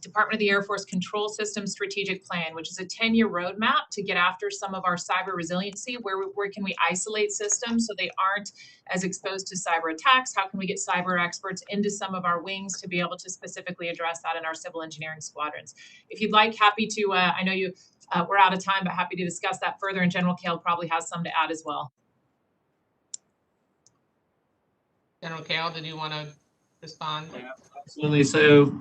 Speaker 4: Department of the Air Force Control Systems Strategic Plan, which is a 10-year roadmap to get after some of our cyber resiliency. Where can we isolate systems so they aren't as exposed to cyber attacks? How can we get cyber experts into some of our wings to be able to specifically address that in our civil engineering squadrons? If you'd like, happy to, I know we're out of time, but happy to discuss that further, and General Kale probably has some to add as well.
Speaker 1: General Kale, did you want to respond?
Speaker 5: Yeah, absolutely. So,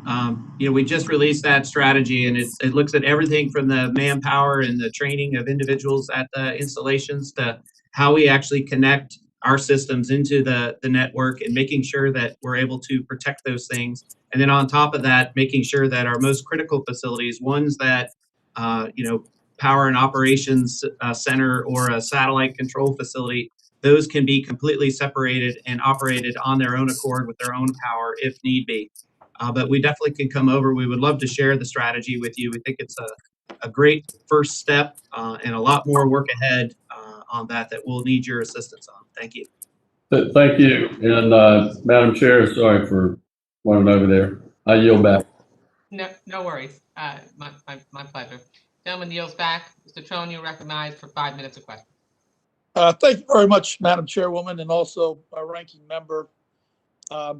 Speaker 5: we just released that strategy, and it looks at everything from the manpower and the training of individuals at the installations to how we actually connect our systems into the network and making sure that we're able to protect those things. And then on top of that, making sure that our most critical facilities, ones that, power and operations center or a satellite control facility, those can be completely separated and operated on their own accord with their own power if need be. But we definitely can come over. We would love to share the strategy with you. We think it's a great first step and a lot more work ahead on that we'll need your assistance on. Thank you.
Speaker 3: Thank you. And Madam Chair, sorry for running over there. I yield back.
Speaker 1: No worries. My pleasure. Gentleman yields back. Mr. Trone, you're recognized for 5 minutes of questions.
Speaker 11: Thank you very much, Madam Chairwoman, and also our ranking member. I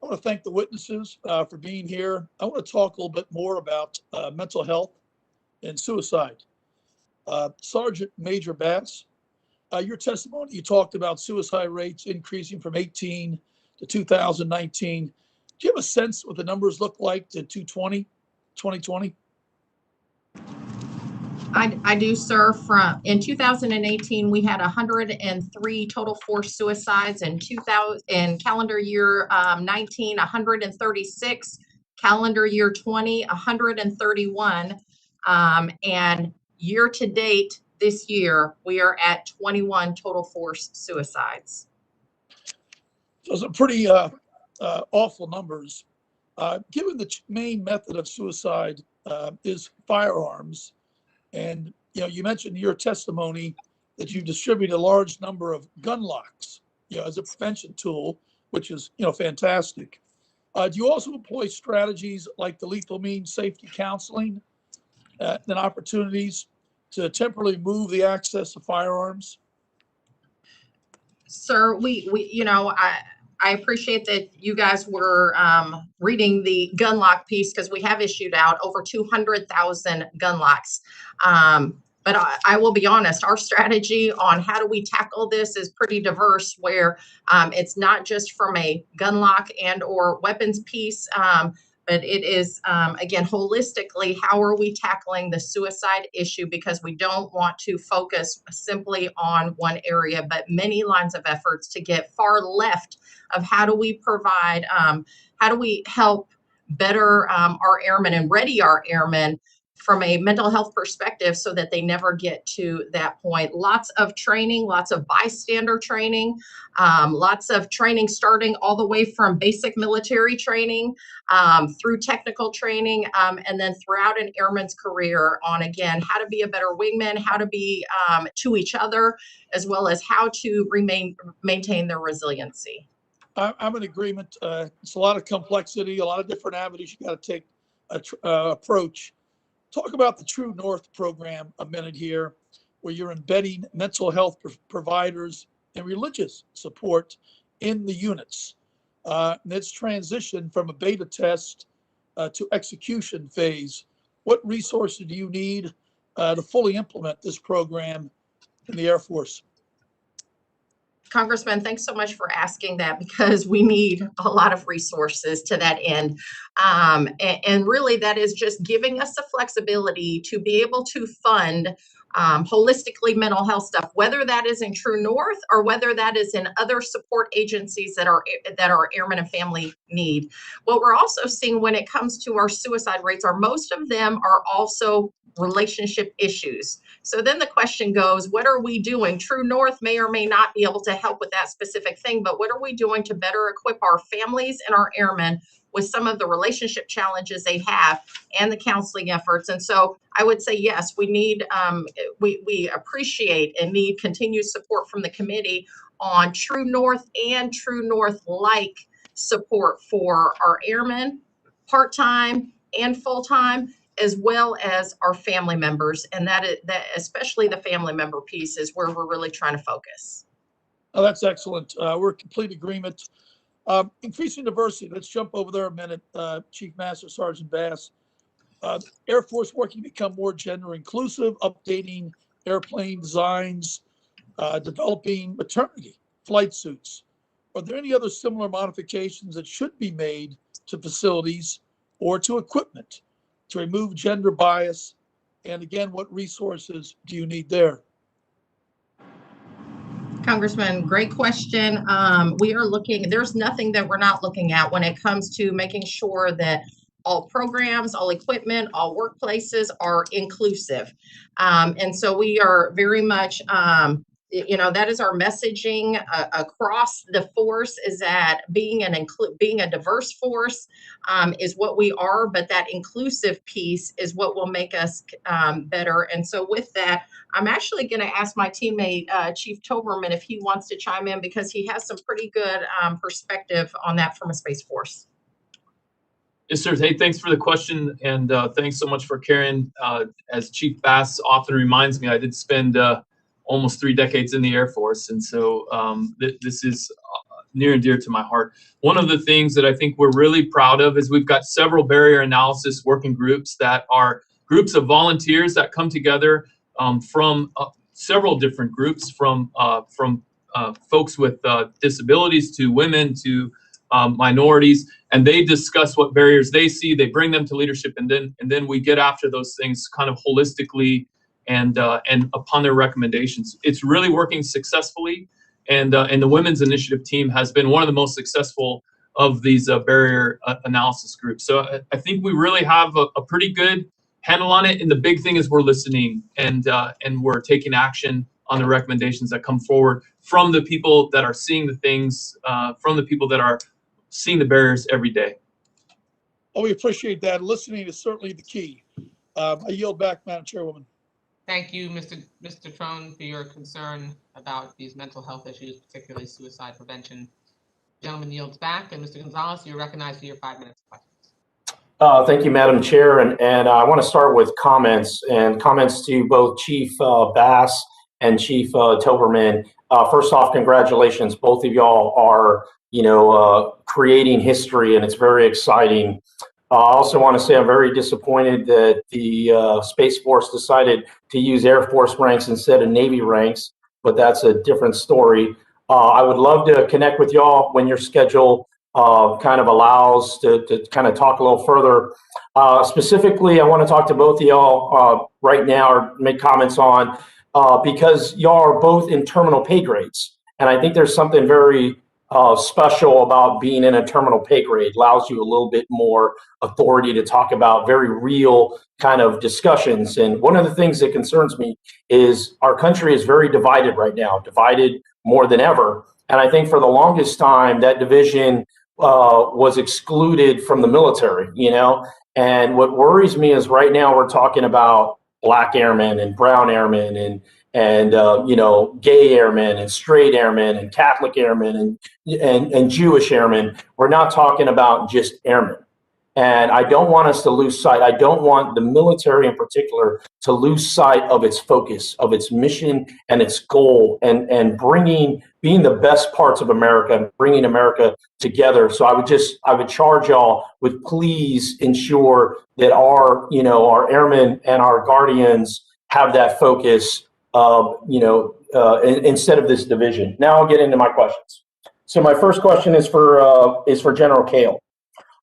Speaker 11: want to thank the witnesses for being here. I want to talk a little bit more about mental health and suicide. Sergeant Major Bass, your testimony, you talked about suicide rates increasing from 18 to 2019. Do you have a sense what the numbers look like to 2020?
Speaker 6: I do, sir. In 2018, we had 103 total forced suicides. In calendar year 19, 136. Calendar year 20, 131. And year to date this year, we are at 21 total forced suicides.
Speaker 11: So some pretty awful numbers. Given the main method of suicide is firearms, and you mentioned in your testimony that you distribute a large number of gun locks as a prevention tool, which is, fantastic. Do you also employ strategies like the lethal means safety counseling and opportunities to temporarily move the access to firearms?
Speaker 6: Sir, I appreciate that you guys were reading the gun lock piece, because we have issued out over 200,000 gun locks. But I will be honest, our strategy on how do we tackle this is pretty diverse, where it's not just from a gun lock and or weapons piece, but it is, again, holistically, how are we tackling the suicide issue? Because we don't want to focus simply on one area, but many lines of efforts to get far left of how do we provide, how do we help better our airmen and ready our airmen from a mental health perspective so that they never get to that point. Lots of training, lots of bystander training, lots of training starting all the way from basic military training through technical training, and then throughout an airman's career on, again, how to be a better wingman, how to be to each other, as well as how to maintain their resiliency.
Speaker 11: I'm in agreement. It's a lot of complexity, a lot of different avenues you got to take approach. Talk about the True North program a minute here, where you're embedding mental health providers and religious support in the units. And it's transitioned from a beta test to execution phase. What resources do you need to fully implement this program in the Air Force?
Speaker 6: Congressman, thanks so much for asking that, because we need a lot of resources to that end. And really, that is just giving us the flexibility to be able to fund holistically mental health stuff, whether that is in True North or whether that is in other support agencies that our airmen and family need. What we're also seeing when it comes to our suicide rates are most of them are also relationship issues. So then the question goes, what are we doing? True North may or may not be able to help with that specific thing, but what are we doing to better equip our families and our airmen with some of the relationship challenges they have and the counseling efforts? And so I would say, yes, we need, we appreciate and need continued support from the committee on True North and True North-like support for our airmen, part-time and full-time, as well as our family members. And that especially the family member piece is where we're really trying to focus.
Speaker 11: Oh, that's excellent. We're in complete agreement. Increasing diversity. Let's jump over there a minute. Chief Master Sergeant Bass. Air Force working to become more gender inclusive, updating airplane designs, developing maternity flight suits. Are there any other similar modifications that should be made to facilities or to equipment to remove gender bias? And again, what resources do you need there?
Speaker 6: Congressman, great question. We are looking, there's nothing that we're not looking at when it comes to making sure that all programs, all equipment, all workplaces are inclusive. And so we are very much, that is our messaging across the force, is that being a diverse force is what we are, but that inclusive piece is what will make us better. And so with that, I'm actually going to ask my teammate, Chief Toberman, if he wants to chime in, because he has some pretty good perspective on that from a Space Force.
Speaker 7: Yes, sir. Hey, thanks for the question, and thanks so much for carrying. As Chief Bass often reminds me, I did spend almost 3 decades in the Air Force, and so this is near and dear to my heart. One of the things that I think we're really proud of is we've got several barrier analysis working groups that are groups of volunteers that come together from several different groups, from folks with disabilities to women to minorities, and they discuss what barriers they see. They bring them to leadership, and then we get after those things kind of holistically and upon their recommendations. It's really working successfully, and the Women's Initiative team has been one of the most successful of these barrier analysis groups. So I think we really have a pretty good handle on it. And the big thing is we're listening and we're taking action on the recommendations that come forward from the people that are seeing the things, from the people that are seeing the barriers every day.
Speaker 11: Oh, we appreciate that. Listening is certainly the key. I yield back, Madam Chairwoman.
Speaker 1: Thank you, Mr. Trone, for your concern about these mental health issues, particularly suicide prevention. Gentleman yields back, and Mr. Gonzalez, you're recognized for your 5 minutes of questions.
Speaker 12: Thank you, Madam Chair, and I want to start with comments to both Chief Bass and Chief Toberman. First off, congratulations. Both of y'all are, creating history, and it's very exciting. I also want to say I'm very disappointed that the Space Force decided to use Air Force ranks instead of Navy ranks, but that's a different story. I would love to connect with y'all when your schedule kind of allows to kind of talk a little further. Specifically, I want to talk to both of y'all right now or make comments on because y'all are both in terminal pay grades. And I think there's something very special about being in a terminal pay grade. Allows you a little bit more authority to talk about very real kind of discussions. And one of the things that concerns me is our country is very divided right now, divided more than ever. And I think for the longest time, that division was excluded from the military, And what worries me is right now we're talking about Black airmen and brown airmen and gay airmen and straight airmen and Catholic airmen and Jewish airmen. We're not talking about just airmen. And I don't want us to lose sight. I don't want the military in particular to lose sight of its focus, of its mission and its goal, and being the best parts of America and bringing America together. So I would charge y'all with please ensure that our airmen and our guardians have that focus, instead of this division. Now I'll get into my questions. So my first question is for General Kale.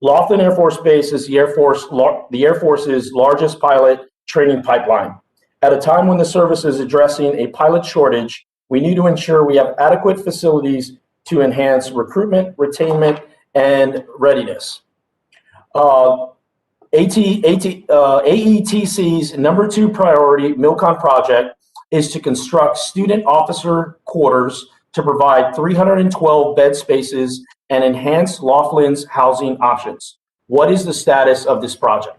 Speaker 12: Laughlin Air Force Base is the Air Force's largest pilot training pipeline. At a time when the service is addressing a pilot shortage, we need to ensure we have adequate facilities to enhance recruitment, retainment, and readiness. AETC's number 2 priority MILCON project is to construct student officer quarters to provide 312 bed spaces and enhance Laughlin's housing options. What is the status of this project?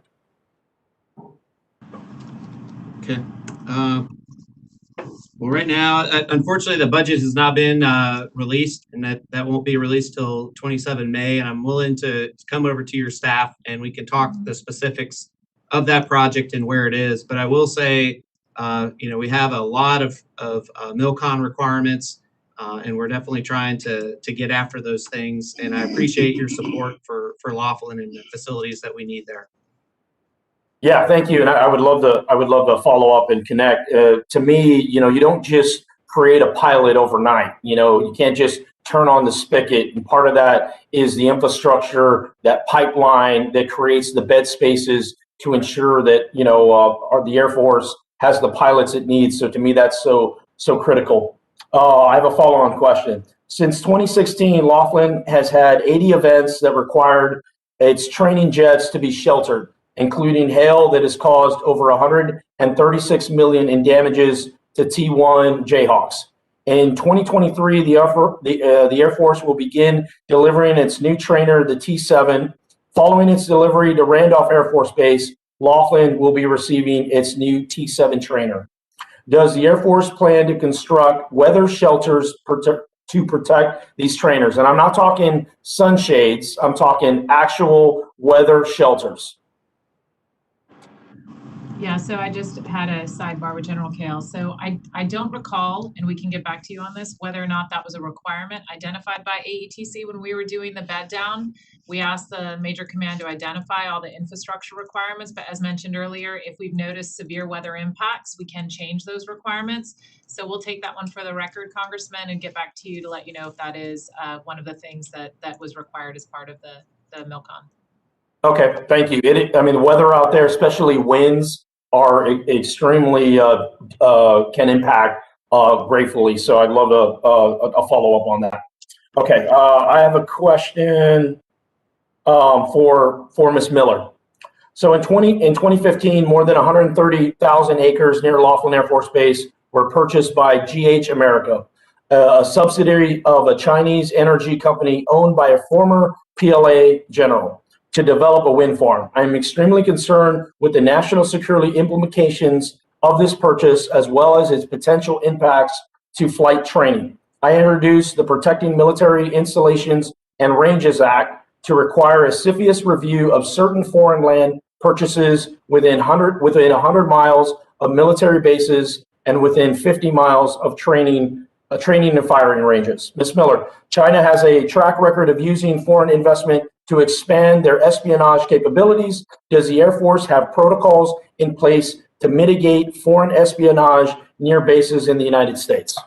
Speaker 5: Okay. Well, right now, unfortunately, the budget has not been released, and that won't be released till 27 May. And I'm willing to come over to your staff and we can talk the specifics of that project and where it is. But I will say, we have a lot of MILCON requirements. And we're definitely trying to get after those things. And I appreciate your support for Laughlin and the facilities that we need there.
Speaker 12: Yeah, thank you. And I would love to follow up and connect. To me, you don't just create a pilot overnight. You can't just turn on the spigot. And part of that is the infrastructure, that pipeline that creates the bed spaces to ensure that the Air Force has the pilots it needs. So to me, that's so critical. I have a follow-on question. Since 2016, Laughlin has had 80 events that required its training jets to be sheltered, including hail that has caused over $136 million in damages to T-1 Jayhawks. In 2023, the Air Force will begin delivering its new trainer, the T-7. Following its delivery to Randolph Air Force Base, Laughlin will be receiving its new T-7 trainer. Does the Air Force plan to construct weather shelters to protect these trainers? And I'm not talking sunshades, I'm talking actual weather shelters.
Speaker 4: Yeah, so I just had a sidebar with General Kale. So I don't recall, and we can get back to you on this, whether or not that was a requirement identified by AETC when we were doing the bed down. We asked the Major Command to identify all the infrastructure requirements, but as mentioned earlier, if we've noticed severe weather impacts, we can change those requirements. So we'll take that one for the record, Congressman, and get back to you to let you know if that is one of the things that was required as part of the MILCON. Okay,
Speaker 12: thank you. The weather out there, especially winds, are extremely can impact gratefully. So I'd love a follow up on that. Okay, I have a question for Ms. Miller. So in 2015, more than 130,000 acres near Laughlin Air Force Base were purchased by GH America, a subsidiary of a Chinese energy company owned by a former PLA general, to develop a wind farm. I'm extremely concerned with the national security implications of this purchase, as well as its potential impacts to flight training. I introduced the Protecting Military Installations and Ranges Act to require a CFIUS review of certain foreign land purchases within 100 miles of military bases and within 50 miles of training and firing ranges. Ms. Miller, China has a track record of using foreign investment to expand their espionage capabilities. Does the Air Force have protocols in place to mitigate foreign espionage near bases in the United States?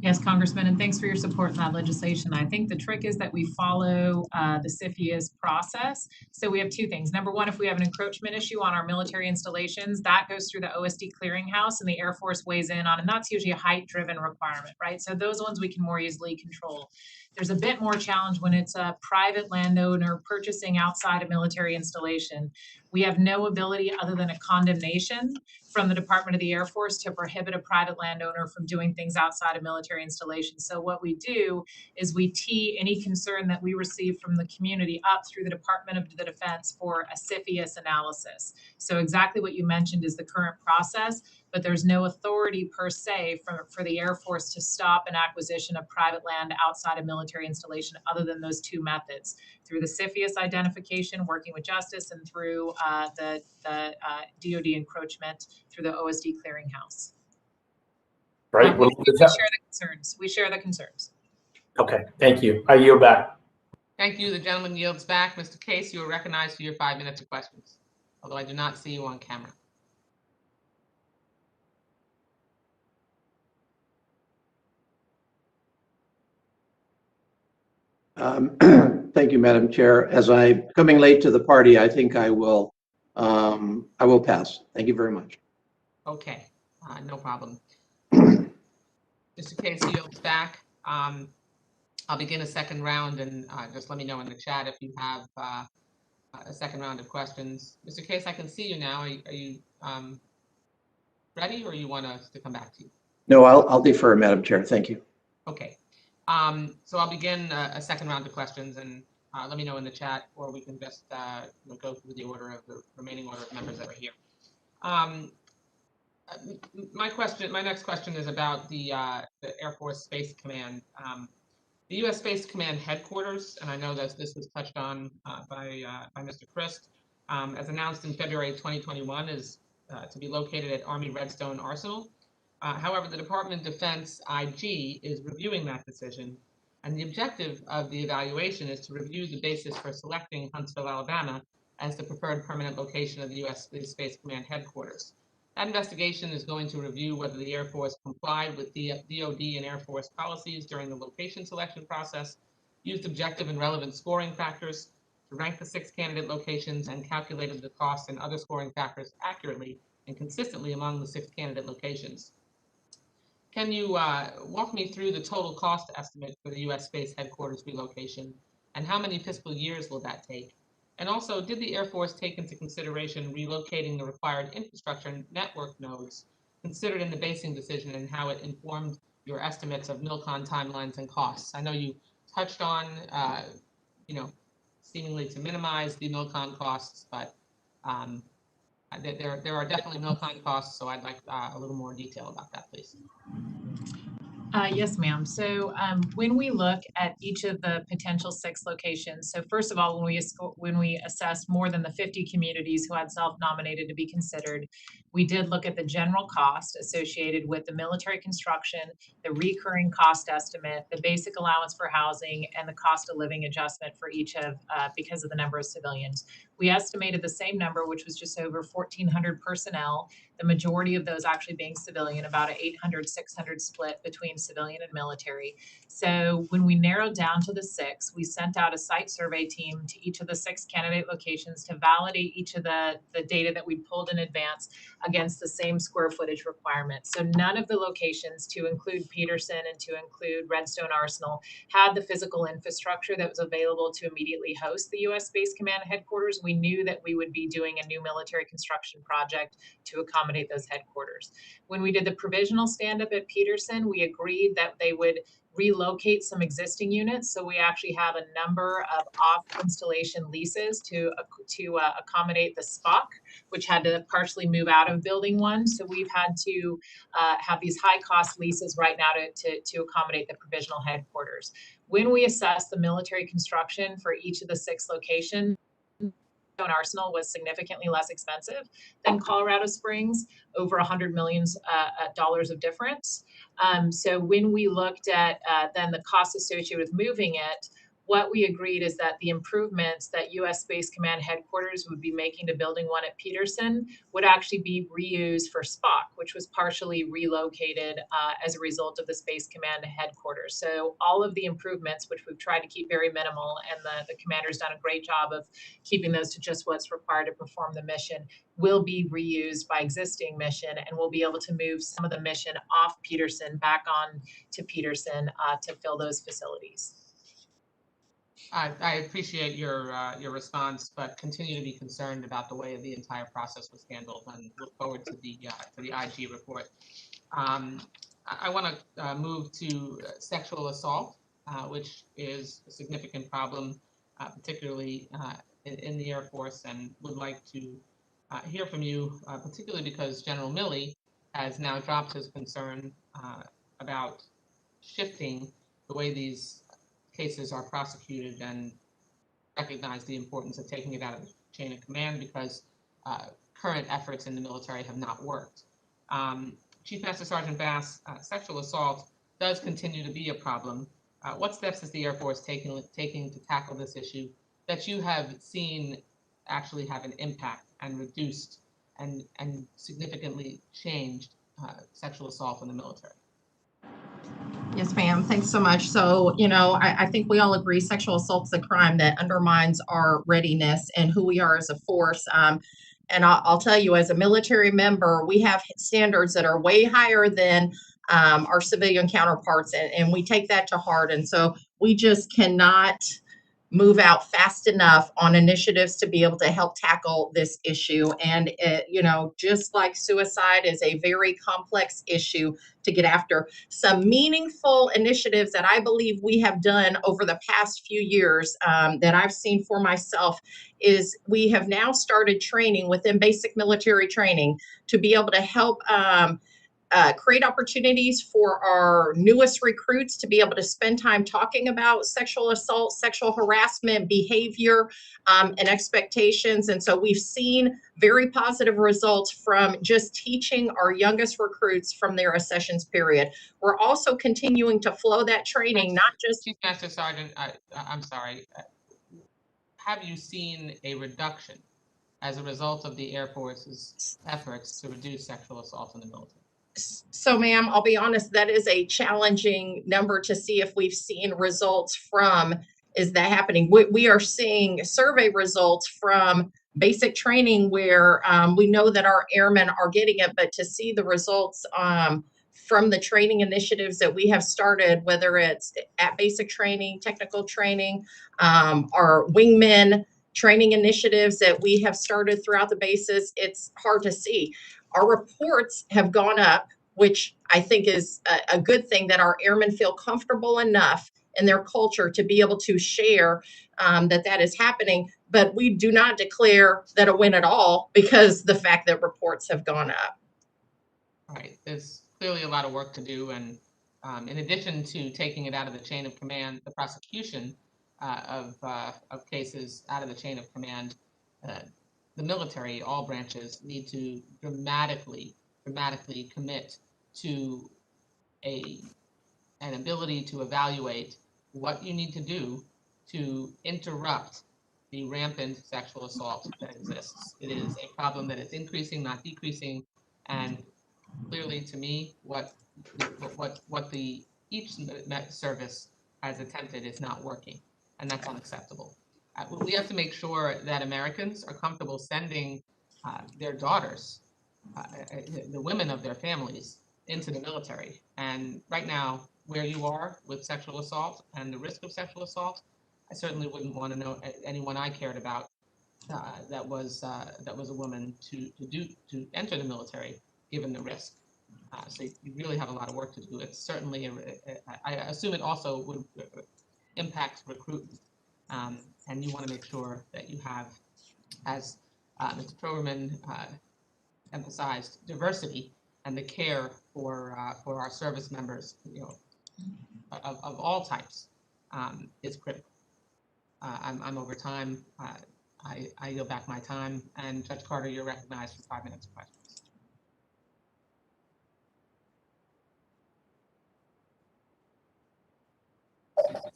Speaker 4: Yes, Congressman, and thanks for your support in that legislation. I think the trick is that we follow the CFIUS process. So we have two things. Number one, if we have an encroachment issue on our military installations, that goes through the OSD clearinghouse and the Air Force weighs in on, and that's usually a height-driven requirement, right? So those ones we can more easily control. There's a bit more challenge when it's a private landowner purchasing outside a military installation. We have no ability other than a condemnation from the Department of the Air Force to prohibit a private landowner from doing things outside of military installations. So what we do is we tee any concern that we receive from the community up through the Department of the Defense for a CFIUS analysis. So exactly what you mentioned is the current process, but there's no authority per se for the Air Force to stop an acquisition of private land outside of military installation other than those two methods, through the CFIUS identification, working with justice, and through the DoD encroachment through the OSD clearinghouse.
Speaker 12: Right.
Speaker 4: We share the concerns. We share the concerns.
Speaker 12: Okay, thank you. I yield back.
Speaker 1: Thank you. The gentleman yields back. Mr. Case, you are recognized for your 5 minutes of questions, although I do not see you on camera.
Speaker 13: Thank you, Madam Chair. As I'm coming late to the party, I think I will pass. Thank you very much.
Speaker 1: Okay, no problem. Mr. Case yields back. I'll begin a second round, and just let me know in the chat if you have a second round of questions. Mr. Case, I can see you now. Are you ready, or you want us to come back to you?
Speaker 13: No, I'll defer, Madam Chair. Thank you.
Speaker 1: Okay. So I'll begin a second round of questions, and let me know in the chat, or we can just go through the order of the remaining order of members that are here. My next question is about the Air Force Space Command. The U.S. Space Command headquarters, and I know that this was touched on by Mr. Christ, as announced in February 2021, is to be located at Army Redstone Arsenal. However, the Department of Defense IG is reviewing that decision, and the objective of the evaluation is to review the basis for selecting Huntsville, Alabama as the preferred permanent location of the U.S. Space Command headquarters. That investigation is going to review whether the Air Force complied with the DoD and Air Force policies during the location selection process, used objective and relevant scoring factors to rank the 6 candidate locations, and calculated the costs and other scoring factors accurately and consistently among the 6 candidate locations. Can you walk me through the total cost estimate for the U.S. Space Headquarters relocation, and how many fiscal years will that take? And also, did the Air Force take into consideration relocating the required infrastructure and network nodes considered in the basing decision, and how it informed your estimates of MILCON timelines and costs? I know you touched on, seemingly to minimize the MILCON costs, but there are definitely MILCON costs, so I'd like a little more detail about that, please.
Speaker 4: Yes, ma'am. So when we look at each of the potential 6 locations, so first of all, when we assessed more than the 50 communities who had self-nominated to be considered, we did look at the general cost associated with the military construction, the recurring cost estimate, the basic allowance for housing, and the cost of living adjustment for each of, because of the number of civilians. We estimated the same number, which was just over 1,400 personnel, the majority of those actually being civilian, about an 800-600 split between civilian and military. So when we narrowed down to the 6, we sent out a site survey team to each of the 6 candidate locations to validate each of the data that we pulled in advance against the same square footage requirements. So none of the locations, to include Peterson and to include Redstone Arsenal, had the physical infrastructure that was available to immediately host the U.S. Space Command headquarters. we knew that we would be doing a new military construction project to accommodate those headquarters. When we did the provisional stand-up at Peterson, we agreed that they would relocate some existing units. So we actually have a number of off installation leases to accommodate the SPOC, which had to partially move out of building 1. So we've had to have these high cost leases right now to accommodate the provisional headquarters. When we assess the military construction for each of the 6 locations, Arsenal was significantly less expensive than Colorado Springs, over $100 million of difference. So when we looked at then the cost associated with moving it, what we agreed is that the improvements that U.S. Space Command headquarters would be making to building 1 at Peterson would actually be reused for SPOC, which was partially relocated as a result of the Space Command headquarters. So all of the improvements, which we've tried to keep very minimal, and the commander's done a great job of keeping those to just what's required to perform the mission, will be reused by existing mission, and we'll be able to move some of the mission off Peterson back on to Peterson to fill those facilities.
Speaker 1: I appreciate your response, but continue to be concerned about the way the entire process was handled, and look forward to the IG report. I want to move to sexual assault, which is a significant problem, particularly in the Air Force, and would like to hear from you, particularly because General Milley has now dropped his concern about shifting the way these cases are prosecuted, and recognize the importance of taking it out of the chain of command because current efforts in the military have not worked. Chief Master Sergeant Bass, sexual assault does continue to be a problem. What steps is the Air Force taking to tackle this issue that you have seen actually have an impact and reduced and significantly changed sexual assault in the military?
Speaker 6: Yes, ma'am. Thanks so much. So, I think we all agree sexual assault is a crime that undermines our readiness and who we are as a force. And I'll tell you, as a military member, we have standards that are way higher than our civilian counterparts, and we take that to heart. And so we just cannot move out fast enough on initiatives to be able to help tackle this issue. And, just like suicide is a very complex issue to get after, some meaningful initiatives that I believe we have done over the past few years that I've seen for myself is we have now started training within basic military training to be able to help create opportunities for our newest recruits to be able to spend time talking about sexual assault, sexual harassment, behavior, and expectations. And so we've seen very positive results from just teaching our youngest recruits from their accessions period. We're also continuing to flow that training, not just—
Speaker 1: Chief Master Sergeant, I'm sorry. Have you seen a reduction as a result of the Air Force's efforts to reduce sexual assault in the military?
Speaker 6: So, ma'am, I'll be honest, that is a challenging number to see if we've seen results from. Is that happening? We are seeing survey results from basic training where we know that our airmen are getting it, but to see the results from the training initiatives that we have started, whether it's at basic training, technical training, our wingmen training initiatives that we have started throughout the bases, it's hard to see. Our reports have gone up, which I think is a good thing, that our airmen feel comfortable enough in their culture to be able to share that is happening. But we do not declare that a win at all because the fact that reports have gone up.
Speaker 1: All right, there's clearly a lot of work to do. And in addition to taking it out of the chain of command, the prosecution of cases out of the chain of command, the military, all branches, need to dramatically commit to an ability to evaluate what you need to do to interrupt the rampant sexual assault that exists. It is a problem that is increasing, not decreasing, and clearly, to me, what each service has attempted is not working, and that's unacceptable. We have to make sure that Americans are comfortable sending their daughters, the women of their families, into the military. And right now, where you are with sexual assault and the risk of sexual assault, I certainly wouldn't want to know anyone I cared about that was a woman to enter the military, given the risk. So you really have a lot of work to do. It's certainly, I assume it also would impact recruitment. And you want to make sure that you have, as Mr. Toberman emphasized, diversity and the care for our service members, of all types, is critical. I'm over time. I yield back my time, and Judge Carter, you're recognized for 5 minutes of questions.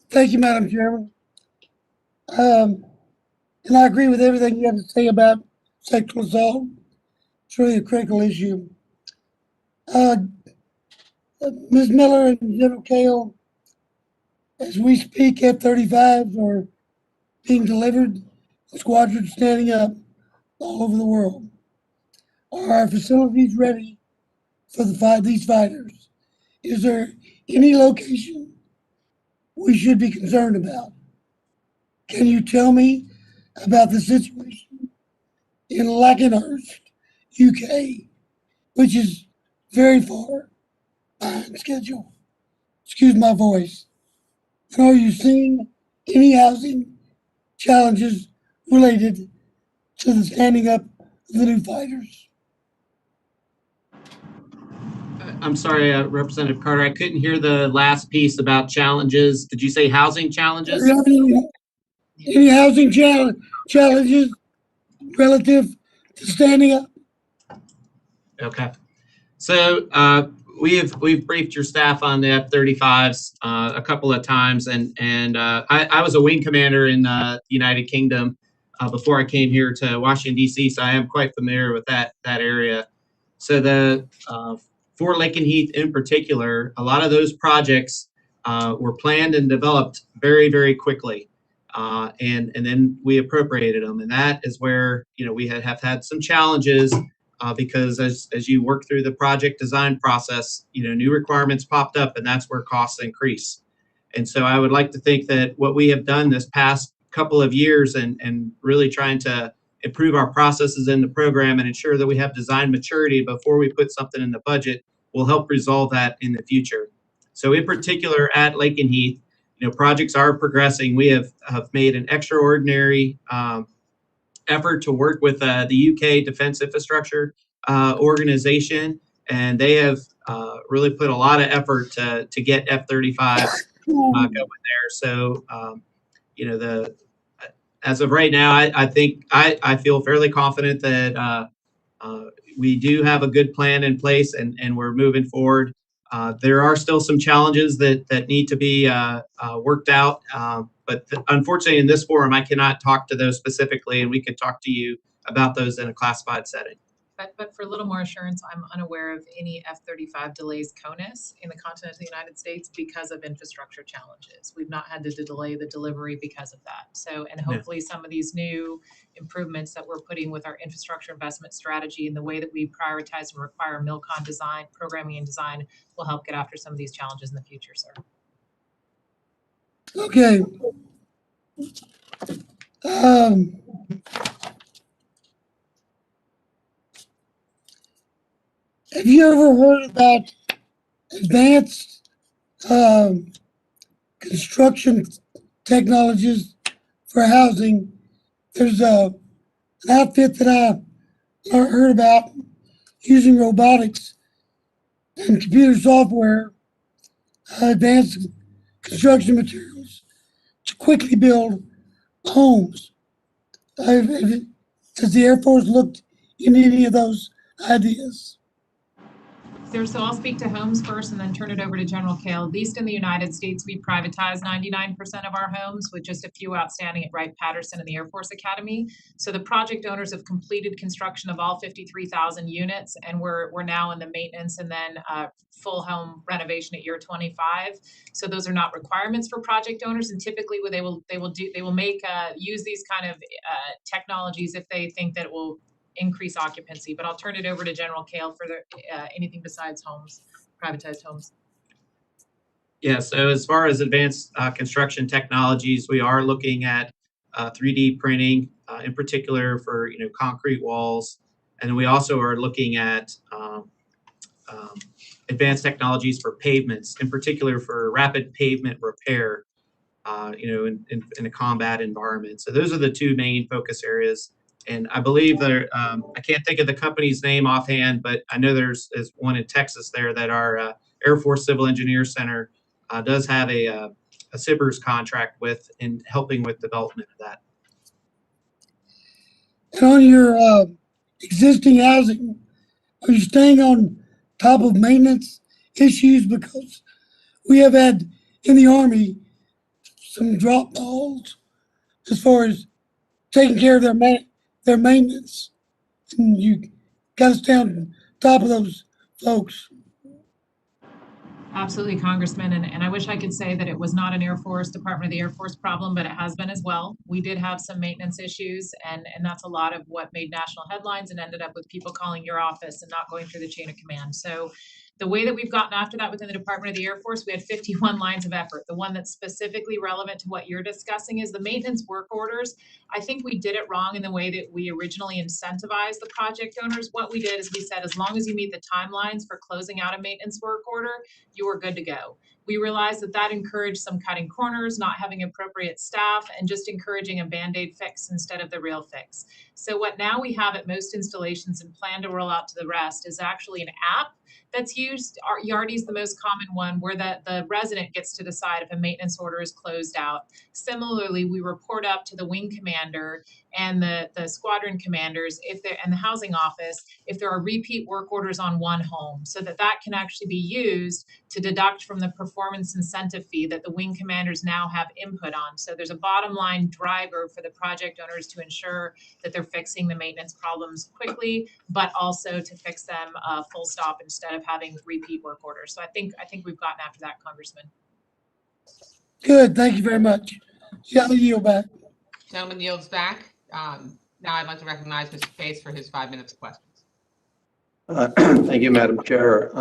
Speaker 2: Thank you, Madam Chairman. And I agree with everything you have to say about sexual assault. It's really a critical issue. Ms. Miller and General Kale, as we speak, F-35s are being delivered, squadrons standing up all over the world. Are our facilities ready for these fighters? Is there any location we should be concerned about? Can you tell me about the situation in Lakenhurst, UK, which is very far behind schedule? Excuse my voice. And are you seeing any housing challenges related to the standing up of the new fighters?
Speaker 5: I'm sorry, Representative Carter, I couldn't hear the last piece about challenges. Did you say housing challenges?
Speaker 2: Any housing challenges relative to standing up?
Speaker 5: Okay. So we've briefed your staff on the F-35s a couple of times, and I was a wing commander in the United Kingdom before I came here to Washington, D.C., so I am quite familiar with that area. So the for Lakenheath in particular, a lot of those projects were planned and developed very, very quickly. And then we appropriated them. And that is where, we have had some challenges because as you work through the project design process, new requirements popped up, and that's where costs increase. And so I would like to think that what we have done this past couple of years and really trying to improve our processes in the program and ensure that we have design maturity before we put something in the budget will help resolve that in the future. So in particular at Lakenheath, projects are progressing. We have made an extraordinary effort to work with the UK Defence Infrastructure Organization, and they have really put a lot of effort to get F-35s going there. So, as of right now, I think I feel fairly confident that we do have a good plan in place, and we're moving forward. There are still some challenges that need to be worked out, but unfortunately in this forum, I cannot talk to those specifically, and we could talk to you about those in a classified setting.
Speaker 4: But for a little more assurance, I'm unaware of any F-35 delays CONUS in the continent of the United States because of infrastructure challenges. We've not had to delay the delivery because of that. So, and hopefully some of these new improvements that we're putting with our infrastructure investment strategy and the way that we prioritize and require MILCON design, programming and design will help get after some of these challenges in the future, sir.
Speaker 2: Okay. Have you ever heard about advanced construction technologies for housing? There's an outfit that I heard about using robotics and computer software, advanced construction materials to quickly build homes. Has the Air Force looked into any of those ideas?
Speaker 4: So I'll speak to homes first and then turn it over to General Kale. At least in the United States, we privatize 99% of our homes with just a few outstanding at Wright-Patterson and the Air Force Academy. So the project owners have completed construction of all 53,000 units, and we're now in the maintenance and then full home renovation at year 25. So those are not requirements for project owners, and typically they will use these kind of technologies if they think that it will increase occupancy. But I'll turn it over to General Kale for anything besides homes, privatized homes.
Speaker 5: Yeah, so as far as advanced construction technologies, we are looking at 3D printing, in particular for concrete walls. And we also are looking at advanced technologies for pavements, in particular for rapid pavement repair, in a combat environment. So those are the two main focus areas. And I believe there, I can't think of the company's name offhand, but I know there's one in Texas there that our Air Force Civil Engineer Center does have a SBIRS contract with in helping with development of that.
Speaker 2: And on your existing housing, are you staying on top of maintenance issues? Because we have had in the Army some drop balls as far as taking care of their maintenance. And you got to stay on top of those folks.
Speaker 4: Absolutely, Congressman, and I wish I could say that it was not an Air Force, Department of the Air Force problem, but it has been as well. We did have some maintenance issues, and that's a lot of what made national headlines and ended up with people calling your office and not going through the chain of command. So the way that we've gotten after that within the Department of the Air Force, we had 51 lines of effort. The one that's specifically relevant to what you're discussing is the maintenance work orders. I think we did it wrong in the way that we originally incentivized the project owners. What we did is we said, as long as you meet the timelines for closing out a maintenance work order, you were good to go. We realized that that encouraged some cutting corners, not having appropriate staff, and just encouraging a Band-Aid fix instead of the real fix. So what now we have at most installations and plan to roll out to the rest is actually an app that's used. Yardi is the most common one, where the resident gets to decide if a maintenance order is closed out. Similarly, we report up to the wing commander and the squadron commanders and the housing office if there are repeat work orders on one home, so that can actually be used to deduct from the performance incentive fee that the wing commanders now have input on. So there's a bottom line driver for the project owners to ensure that they're fixing the maintenance problems quickly, but also to fix them full stop instead of having repeat work orders. So I think we've gotten after that, Congressman.
Speaker 2: Good, thank you very much. Yeah, I'll yield back.
Speaker 1: Gentleman yields back. Now I'd like to recognize Mr. Case for his 5 minutes of questions.
Speaker 13: Thank you, Madam Chair.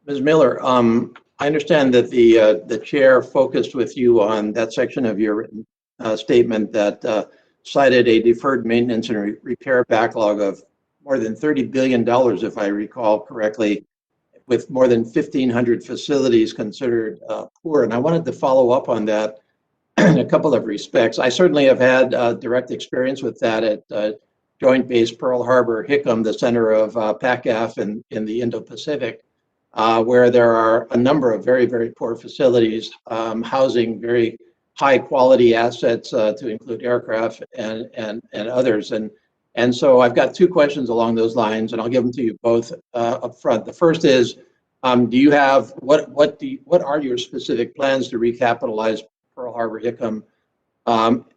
Speaker 13: Ms. Miller, I understand that the chair focused with you on that section of your written statement that cited a deferred maintenance and repair backlog of more than $30 billion, if I recall correctly, with more than 1,500 facilities considered poor. And I wanted to follow up on that in a couple of respects. I certainly have had direct experience with that at Joint Base Pearl Harbor Hickam, the center of PACAF in the Indo-Pacific, where there are a number of very, very poor facilities housing very high quality assets to include aircraft and others. And so I've got two questions along those lines, and I'll give them to you both up front. The first is, do you have what are your specific plans to recapitalize Pearl Harbor Hickam?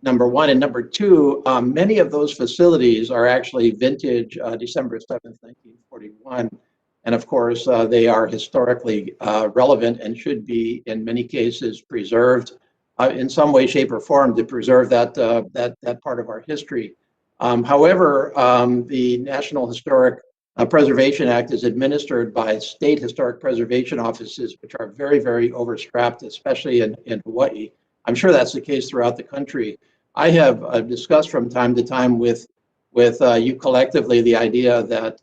Speaker 13: Number one, and number two, many of those facilities are actually vintage December 7th, 1941. And of course, they are historically relevant and should be, in many cases, preserved in some way, shape, or form to preserve that part of our history. However, the National Historic Preservation Act is administered by state historic preservation offices, which are very, very overstrapped, especially in Hawaii. I'm sure that's the case throughout the country. I have discussed from time to time with you collectively the idea that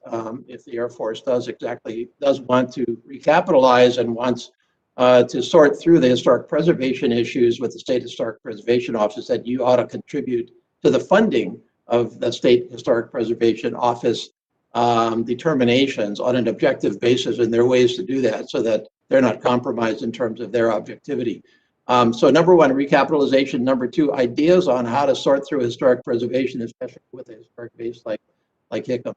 Speaker 13: if the Air Force does want to recapitalize and wants to sort through the historic preservation issues with the State Historic Preservation Office, that you ought to contribute to the funding of the State Historic Preservation Office determinations on an objective basis, and there are ways to do that so that they're not compromised in terms of their objectivity. So number one, recapitalization. Number two, ideas on how to sort through historic preservation, especially with a historic base like Hickam.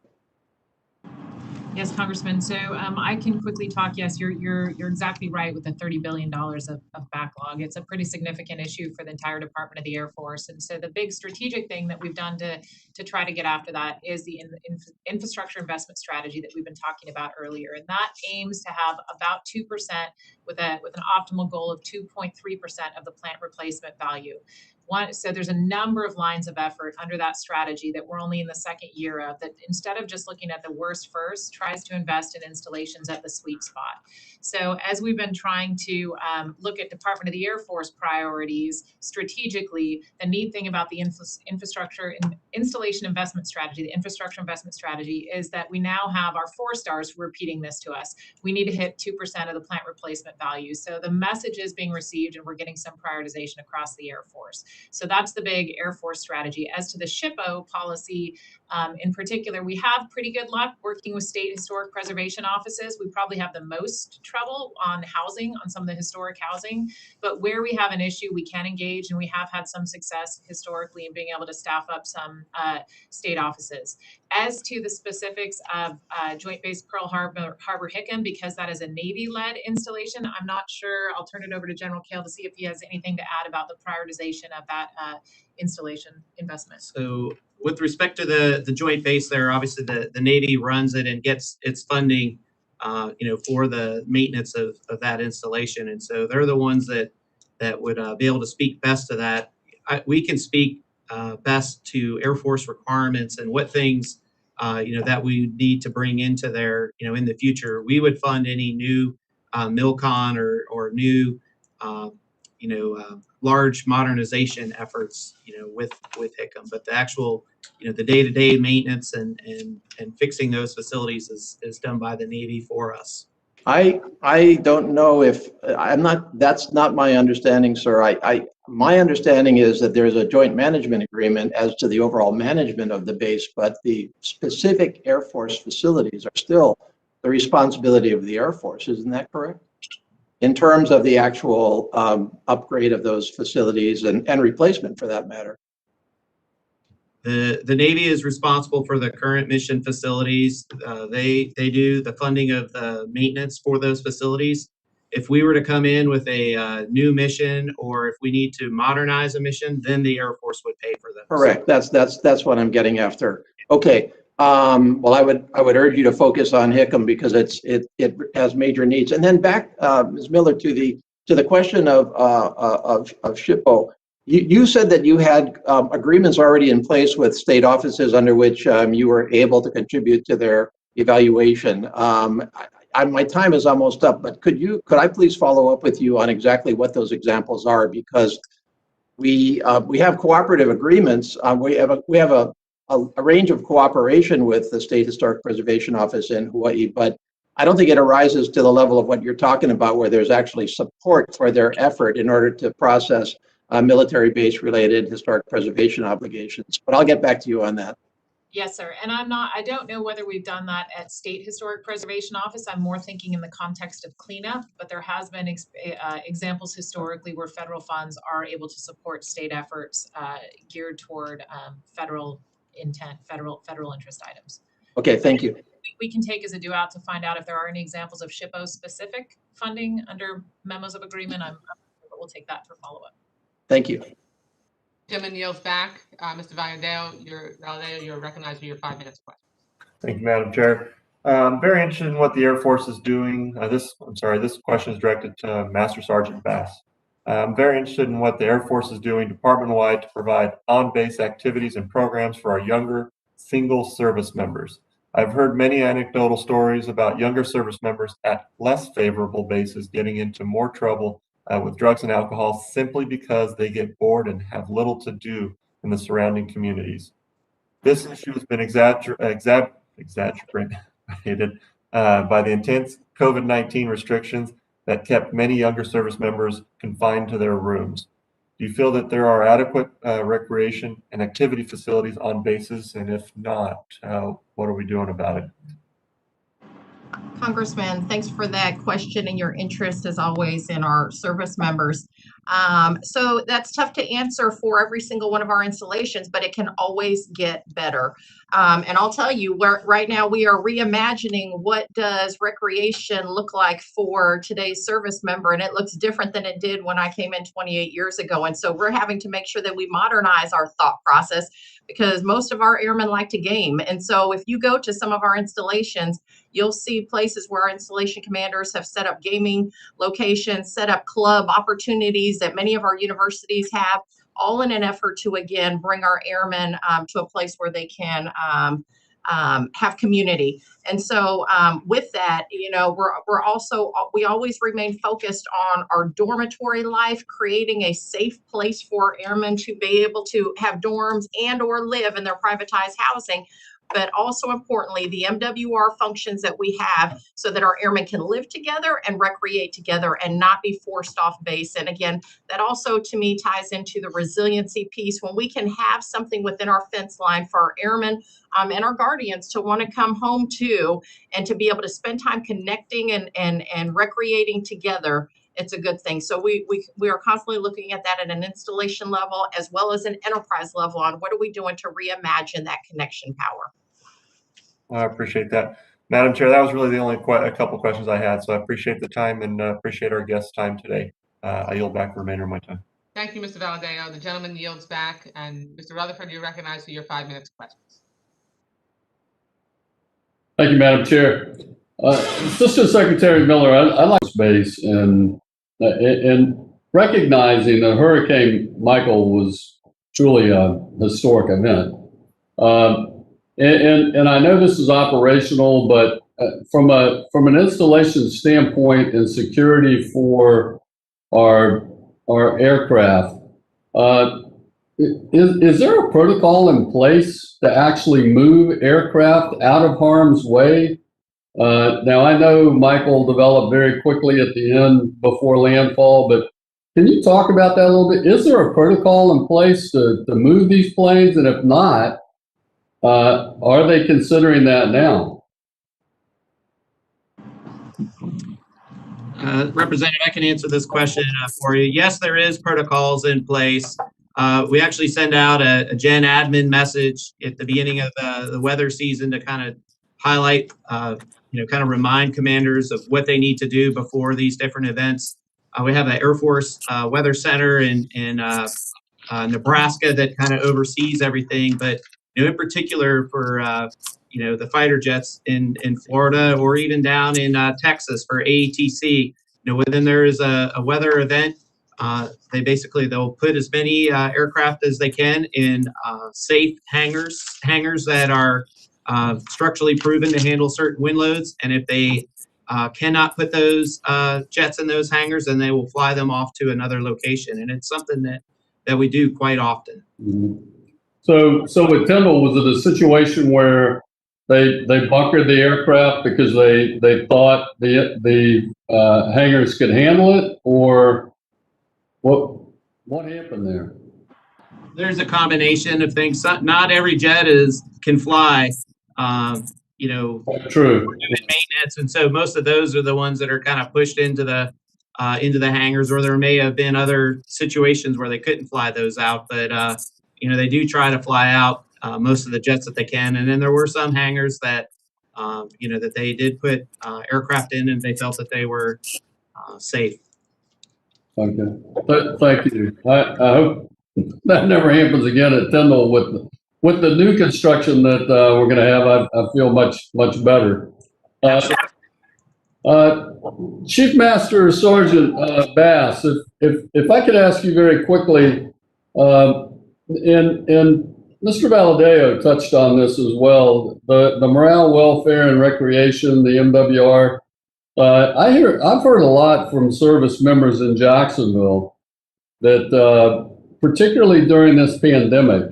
Speaker 4: Yes, Congressman. So I can quickly talk. Yes, you're exactly right with the $30 billion of backlog. It's a pretty significant issue for the entire Department of the Air Force. And so the big strategic thing that we've done to try to get after that is the infrastructure investment strategy that we've been talking about earlier. And that aims to have about 2% with an optimal goal of 2.3% of the plant replacement value. So there's a number of lines of effort under that strategy that we're only in the second year of, that instead of just looking at the worst first, tries to invest in installations at the sweet spot. So as we've been trying to look at Department of the Air Force priorities strategically, the neat thing about the infrastructure and installation investment strategy, the infrastructure investment strategy, is that we now have our 4-stars repeating this to us. We need to hit 2% of the plant replacement value. So the message is being received, and we're getting some prioritization across the Air Force. So that's the big Air Force strategy. As to the SHPO policy, in particular, we have pretty good luck working with state historic preservation offices. We probably have the most trouble on housing, on some of the historic housing, but where we have an issue, we can engage, and we have had some success historically in being able to staff up some state offices. As to the specifics of Joint Base Pearl Harbor Hickam, because that is a Navy-led installation, I'm not sure. I'll turn it over to General Kale to see if he has anything to add about the prioritization of that installation investment.
Speaker 5: So with respect to the joint base there, obviously the Navy runs it and gets its funding, for the maintenance of that installation. And so they're the ones that would be able to speak best to that. We can speak best to Air Force requirements and what things, that we need to bring into there, in the future. We would fund any new MILCON or new, large modernization efforts, with Hickam. But the actual, the day-to-day maintenance and fixing those facilities is done by the Navy for us.
Speaker 13: I don't know if that's not my understanding, sir. My understanding is that there's a joint management agreement as to the overall management of the base, but the specific Air Force facilities are still the responsibility of the Air Force. Isn't that correct? In terms of the actual upgrade of those facilities and replacement for that matter.
Speaker 5: The Navy is responsible for the current mission facilities. They do the funding of the maintenance for those facilities. If we were to come in with a new mission, or if we need to modernize a mission, then the Air Force would pay for them.
Speaker 13: Correct. That's what I'm getting after. Okay. Well, I would urge you to focus on Hickam because it has major needs. And then back, Ms. Miller, to the question of SHPO. You said that you had agreements already in place with state offices under which you were able to contribute to their evaluation. My time is almost up, but could I please follow up with you on exactly what those examples are? Because we have cooperative agreements. We have a range of cooperation with the State Historic Preservation Office in Hawaii, but I don't think it arises to the level of what you're talking about, where there's actually support for their effort in order to process military base related historic preservation obligations. But I'll get back to you on that.
Speaker 4: Yes, sir. And I don't know whether we've done that at State Historic Preservation Office. I'm more thinking in the context of cleanup, but there has been examples historically where federal funds are able to support state efforts geared toward federal intent, federal interest items.
Speaker 13: Okay, thank you.
Speaker 4: We can take as a due out to find out if there are any examples of SHPO specific funding under memos of agreement. But we'll take that for follow-up.
Speaker 13: Thank you.
Speaker 1: Chairman yields back. Mr. Valadeo, you're recognized for your 5 minutes question.
Speaker 9: Thank you, Madam Chair. I'm very interested in what the Air Force is doing. This question is directed to Master Sergeant Bass. I'm very interested in what the Air Force is doing department-wide to provide on-base activities and programs for our younger single service members. I've heard many anecdotal stories about younger service members at less favorable bases getting into more trouble with drugs and alcohol simply because they get bored and have little to do in the surrounding communities. This issue has been exacerbated by the intense COVID-19 restrictions that kept many younger service members confined to their rooms. Do you feel that there are adequate recreation and activity facilities on bases? And if not, what are we doing about it?
Speaker 6: Congressman, thanks for that question and your interest as always in our service members. So that's tough to answer for every single one of our installations, but it can always get better. And I'll tell you, right now we are reimagining what does recreation look like for today's service member, and it looks different than it did when I came in 28 years ago. And so we're having to make sure that we modernize our thought process because most of our airmen like to game. And so if you go to some of our installations, you'll see places where our installation commanders have set up gaming locations, set up club opportunities that many of our universities have. all in an effort to, again, bring our airmen to a place where they can have community. And so with that, you know, we always remain focused on our dormitory life, creating a safe place for airmen to be able to have dorms and or live in their privatized housing. But also importantly, the MWR functions that we have so that our airmen can live together and recreate together and not be forced off base. And again, that also to me ties into the resiliency piece. When we can have something within our fence line for our airmen and our guardians to want to come home to, and to be able to spend time connecting and recreating together, it's a good thing. So we are constantly looking at that at an installation level as well as an enterprise level on what are we doing to reimagine that connection power.
Speaker 9: I appreciate that. Madam Chair, that was really the only a couple questions I had, so I appreciate the time and appreciate our guest's time today. I yield back the remainder of my time.
Speaker 1: Thank you, Mr. Valadeo. The gentleman yields back, and Mr. Rutherford, you're recognized for your 5 minutes of questions.
Speaker 3: Thank you, Madam Chair. Assistant Secretary Miller, I like space and recognizing that Hurricane Michael was truly a historic event. And I know this is operational, but from an installation standpoint and security for our aircraft, is there a protocol in place to actually move aircraft out of harm's way? Now I know Michael developed very quickly at the end before landfall, but can you talk about that a little bit? Is there a protocol in place to move these planes? And if not, are they considering that now?
Speaker 5: Representative, I can answer this question for you. Yes, there is protocols in place. We actually send out a Gen admin message at the beginning of the weather season to kind of highlight, kind of remind commanders of what they need to do before these different events. We have an Air Force Weather Center in Nebraska that kind of oversees everything, but in particular for the fighter jets in Florida or even down in Texas for AETC, when there is a weather event, they'll put as many aircraft as they can in safe hangars that are structurally proven to handle certain wind loads. And if they cannot put those jets in those hangars, then they will fly them off to another location. And it's something that we do quite often.
Speaker 3: Mm-hmm. So with Tyndall, was it a situation where they bunkered the aircraft because they thought the hangars could handle it, or what happened there?
Speaker 5: There's a combination of things. Not every jet can fly.
Speaker 3: True.
Speaker 5: Maintenance, and so most of those are the ones that are kind of pushed into the hangars, or there may have been other situations where they couldn't fly those out, but they do try to fly out most of the jets that they can. And then there were some hangars that that they did put aircraft in, and they felt that they were safe.
Speaker 3: Okay, thank you. I hope that never happens again at Tyndall with the new construction that we're going to have. I feel much better. Chief Master Sergeant Bass, if I could ask you very quickly, and Mr. Valadeo touched on this as well, the morale, welfare, and recreation, the MWR. I've heard a lot from service members in Jacksonville that, particularly during this pandemic,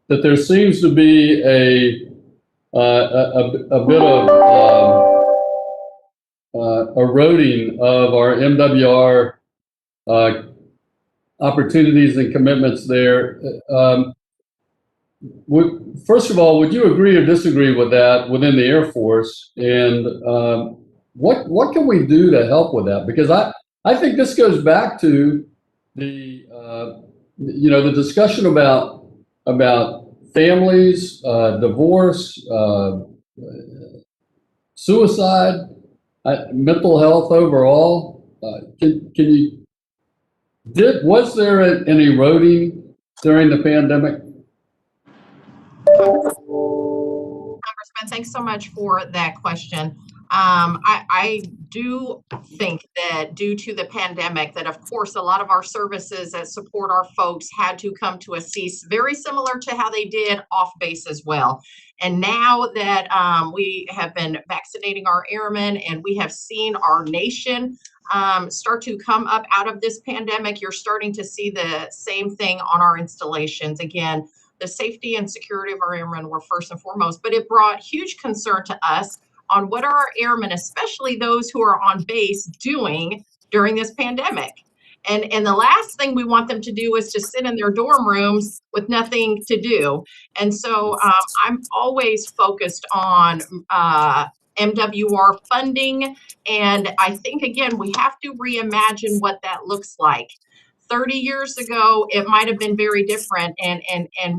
Speaker 3: that there seems to be a bit of eroding of our MWR opportunities and commitments there. First of all, would you agree or disagree with that within the Air Force? And what can we do to help with that? Because I think this goes back to the the discussion about families, divorce, suicide, mental health overall. Was there an eroding during the pandemic?
Speaker 6: Congressman, thanks so much for that question. I do think that due to the pandemic, that of course, a lot of our services that support our folks had to come to a cease, very similar to how they did off base as well. And now that we have been vaccinating our airmen and we have seen our nation start to come up out of this pandemic, you're starting to see the same thing on our installations. Again, the safety and security of our airmen were first and foremost, but it brought huge concern to us on what are our airmen, especially those who are on base, doing during this pandemic. And the last thing we want them to do is to sit in their dorm rooms with nothing to do. And so I'm always focused on MWR funding. And I think, again, we have to reimagine what that looks like. 30 years ago, it might have been very different, and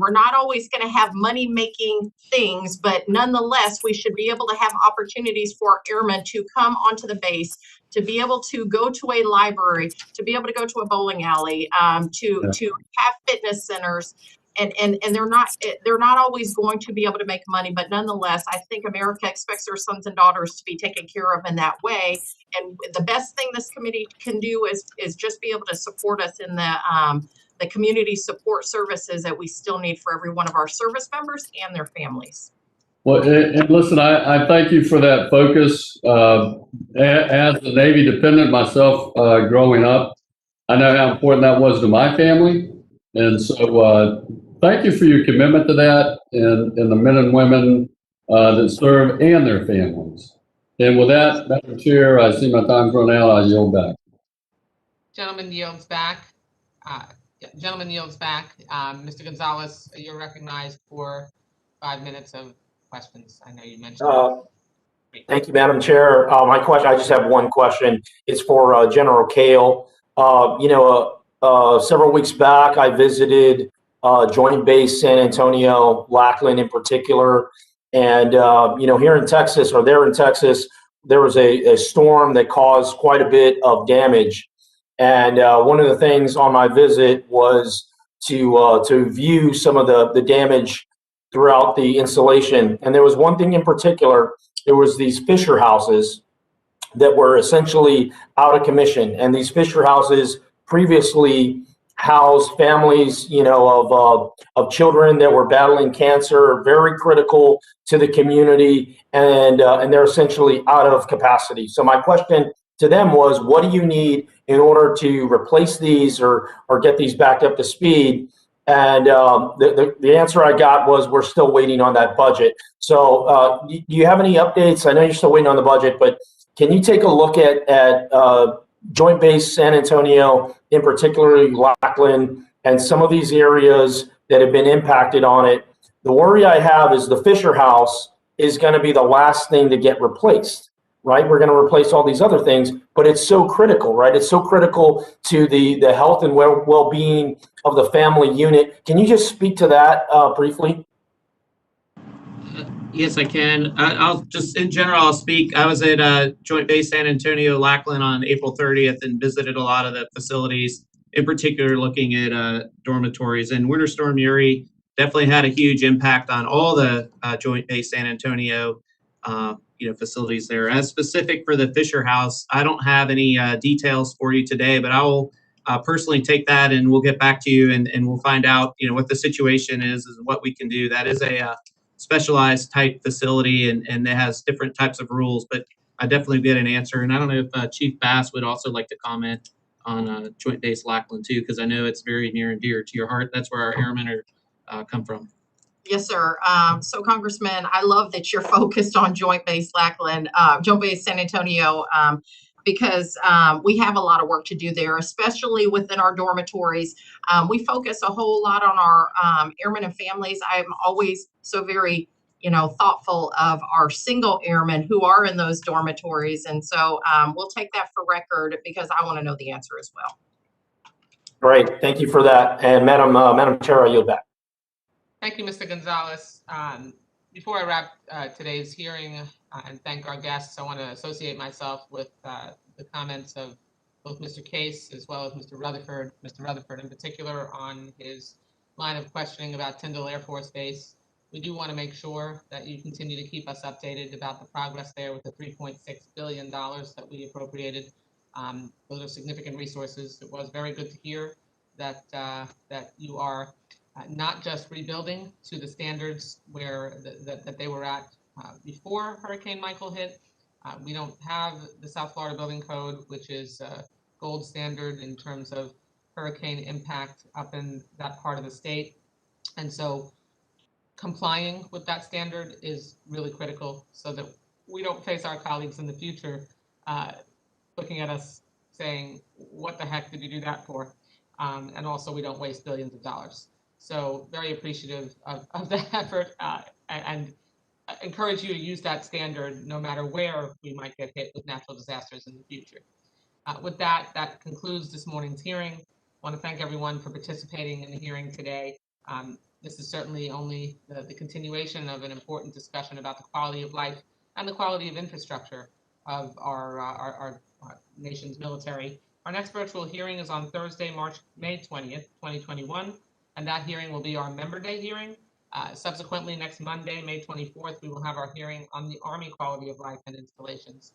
Speaker 6: we're not always going to have money-making things, but nonetheless, we should be able to have opportunities for airmen to come onto the base, to be able to go to a library, to be able to go to a bowling alley, to have fitness centers. And they're not always going to be able to make money, but nonetheless, I think America expects their sons and daughters to be taken care of in that way. And the best thing this committee can do is just be able to support us in the community support services that we still need for every one of our service members and their families.
Speaker 3: Well, and listen, I thank you for that focus. As a Navy dependent myself, growing up, I know how important that was to my family. And so thank you for your commitment to that and the men and women that serve and their families. And with that, Madam Chair, I see my time's run out. I yield back.
Speaker 1: Gentleman yields back. Gentleman yields back. Mr. Gonzalez, you're recognized for 5 minutes of questions. I know you mentioned.
Speaker 12: Thank you, Madam Chair. My question, I just have one question. It's for General Kale. Several weeks back, I visited Joint Base San Antonio, Lackland in particular. And, here in Texas, or there in Texas, there was a storm that caused quite a bit of damage. And one of the things on my visit was to view some of the damage throughout the installation. And there was one thing in particular. There was these Fisher houses that were essentially out of commission. And these Fisher houses previously housed families, of children that were battling cancer, very critical to the community, and they're essentially out of capacity. So my question to them was, what do you need in order to replace these or get these back up to speed? And the answer I got was, we're still waiting on that budget. So do you have any updates? I know you're still waiting on the budget, but can you take a look at Joint Base San Antonio, in particular Lackland, and some of these areas that have been impacted on it? The worry I have is the Fisher House is going to be the last thing to get replaced, right? We're going to replace all these other things, but it's so critical, right? It's so critical to the health and well-being of the family unit. Can you just speak to that briefly?
Speaker 5: Yes, I can. I'll just, in general, I'll speak. I was at Joint Base San Antonio, Lackland on April 30th and visited a lot of the facilities, in particular looking at dormitories. And Winter Storm Uri definitely had a huge impact on all the Joint Base San Antonio facilities there. As specific for the Fisher House, I don't have any details for you today, but I will personally take that and we'll get back to you and we'll find out, what the situation is and what we can do. That is a specialized type facility and it has different types of rules, but I definitely get an answer. And I don't know if Chief Bass would also like to comment on Joint Base Lackland too, because I know it's very near and dear to your heart. That's where our airmen are come from.
Speaker 6: Yes, sir. So Congressman, I love that you're focused on Joint Base Lackland, Joint Base San Antonio, because we have a lot of work to do there, especially within our dormitories. We focus a whole lot on our airmen and families. I'm always so very, thoughtful of our single airmen who are in those dormitories. And so we'll take that for record because I want to know the answer as well.
Speaker 12: Great. Thank you for that. And Madam Chair, I yield back.
Speaker 1: Thank you, Mr. Gonzalez. Before I wrap today's hearing and thank our guests, I want to associate myself with the comments of both Mr. Case as well as Mr. Rutherford in particular on his line of questioning about Tyndall Air Force Base. We do want to make sure that you continue to keep us updated about the progress there with the $3.6 billion that we appropriated. Those are significant resources. It was very good to hear that that you are not just rebuilding to the standards where that they were at before Hurricane Michael hit. We don't have the South Florida Building Code, which is gold standard in terms of hurricane impact up in that part of the state. And so complying with that standard is really critical so that we don't face our colleagues in the future looking at us saying, what the heck did you do that for? And also we don't waste billions of dollars. So very appreciative of that effort and encourage you to use that standard no matter where we might get hit with natural disasters in the future. With that, that concludes this morning's hearing. I want to thank everyone for participating in the hearing today. This is certainly only the continuation of an important discussion about the quality of life and the quality of infrastructure of our nation's military. Our next virtual hearing is on Thursday, May 20th, 2021, and that hearing will be our Member Day hearing. Subsequently, next Monday, May 24th, we will have our hearing on the Army quality of life and installations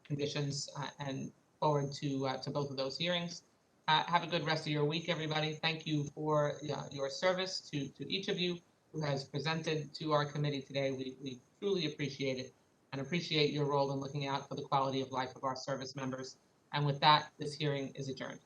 Speaker 1: conditions, and forward to both of those hearings. Have a good rest of your week, everybody. Thank you for your service to each of you who has presented to our committee today. We truly appreciate it and appreciate your role in looking out for the quality of life of our service members. And with that, this hearing is adjourned.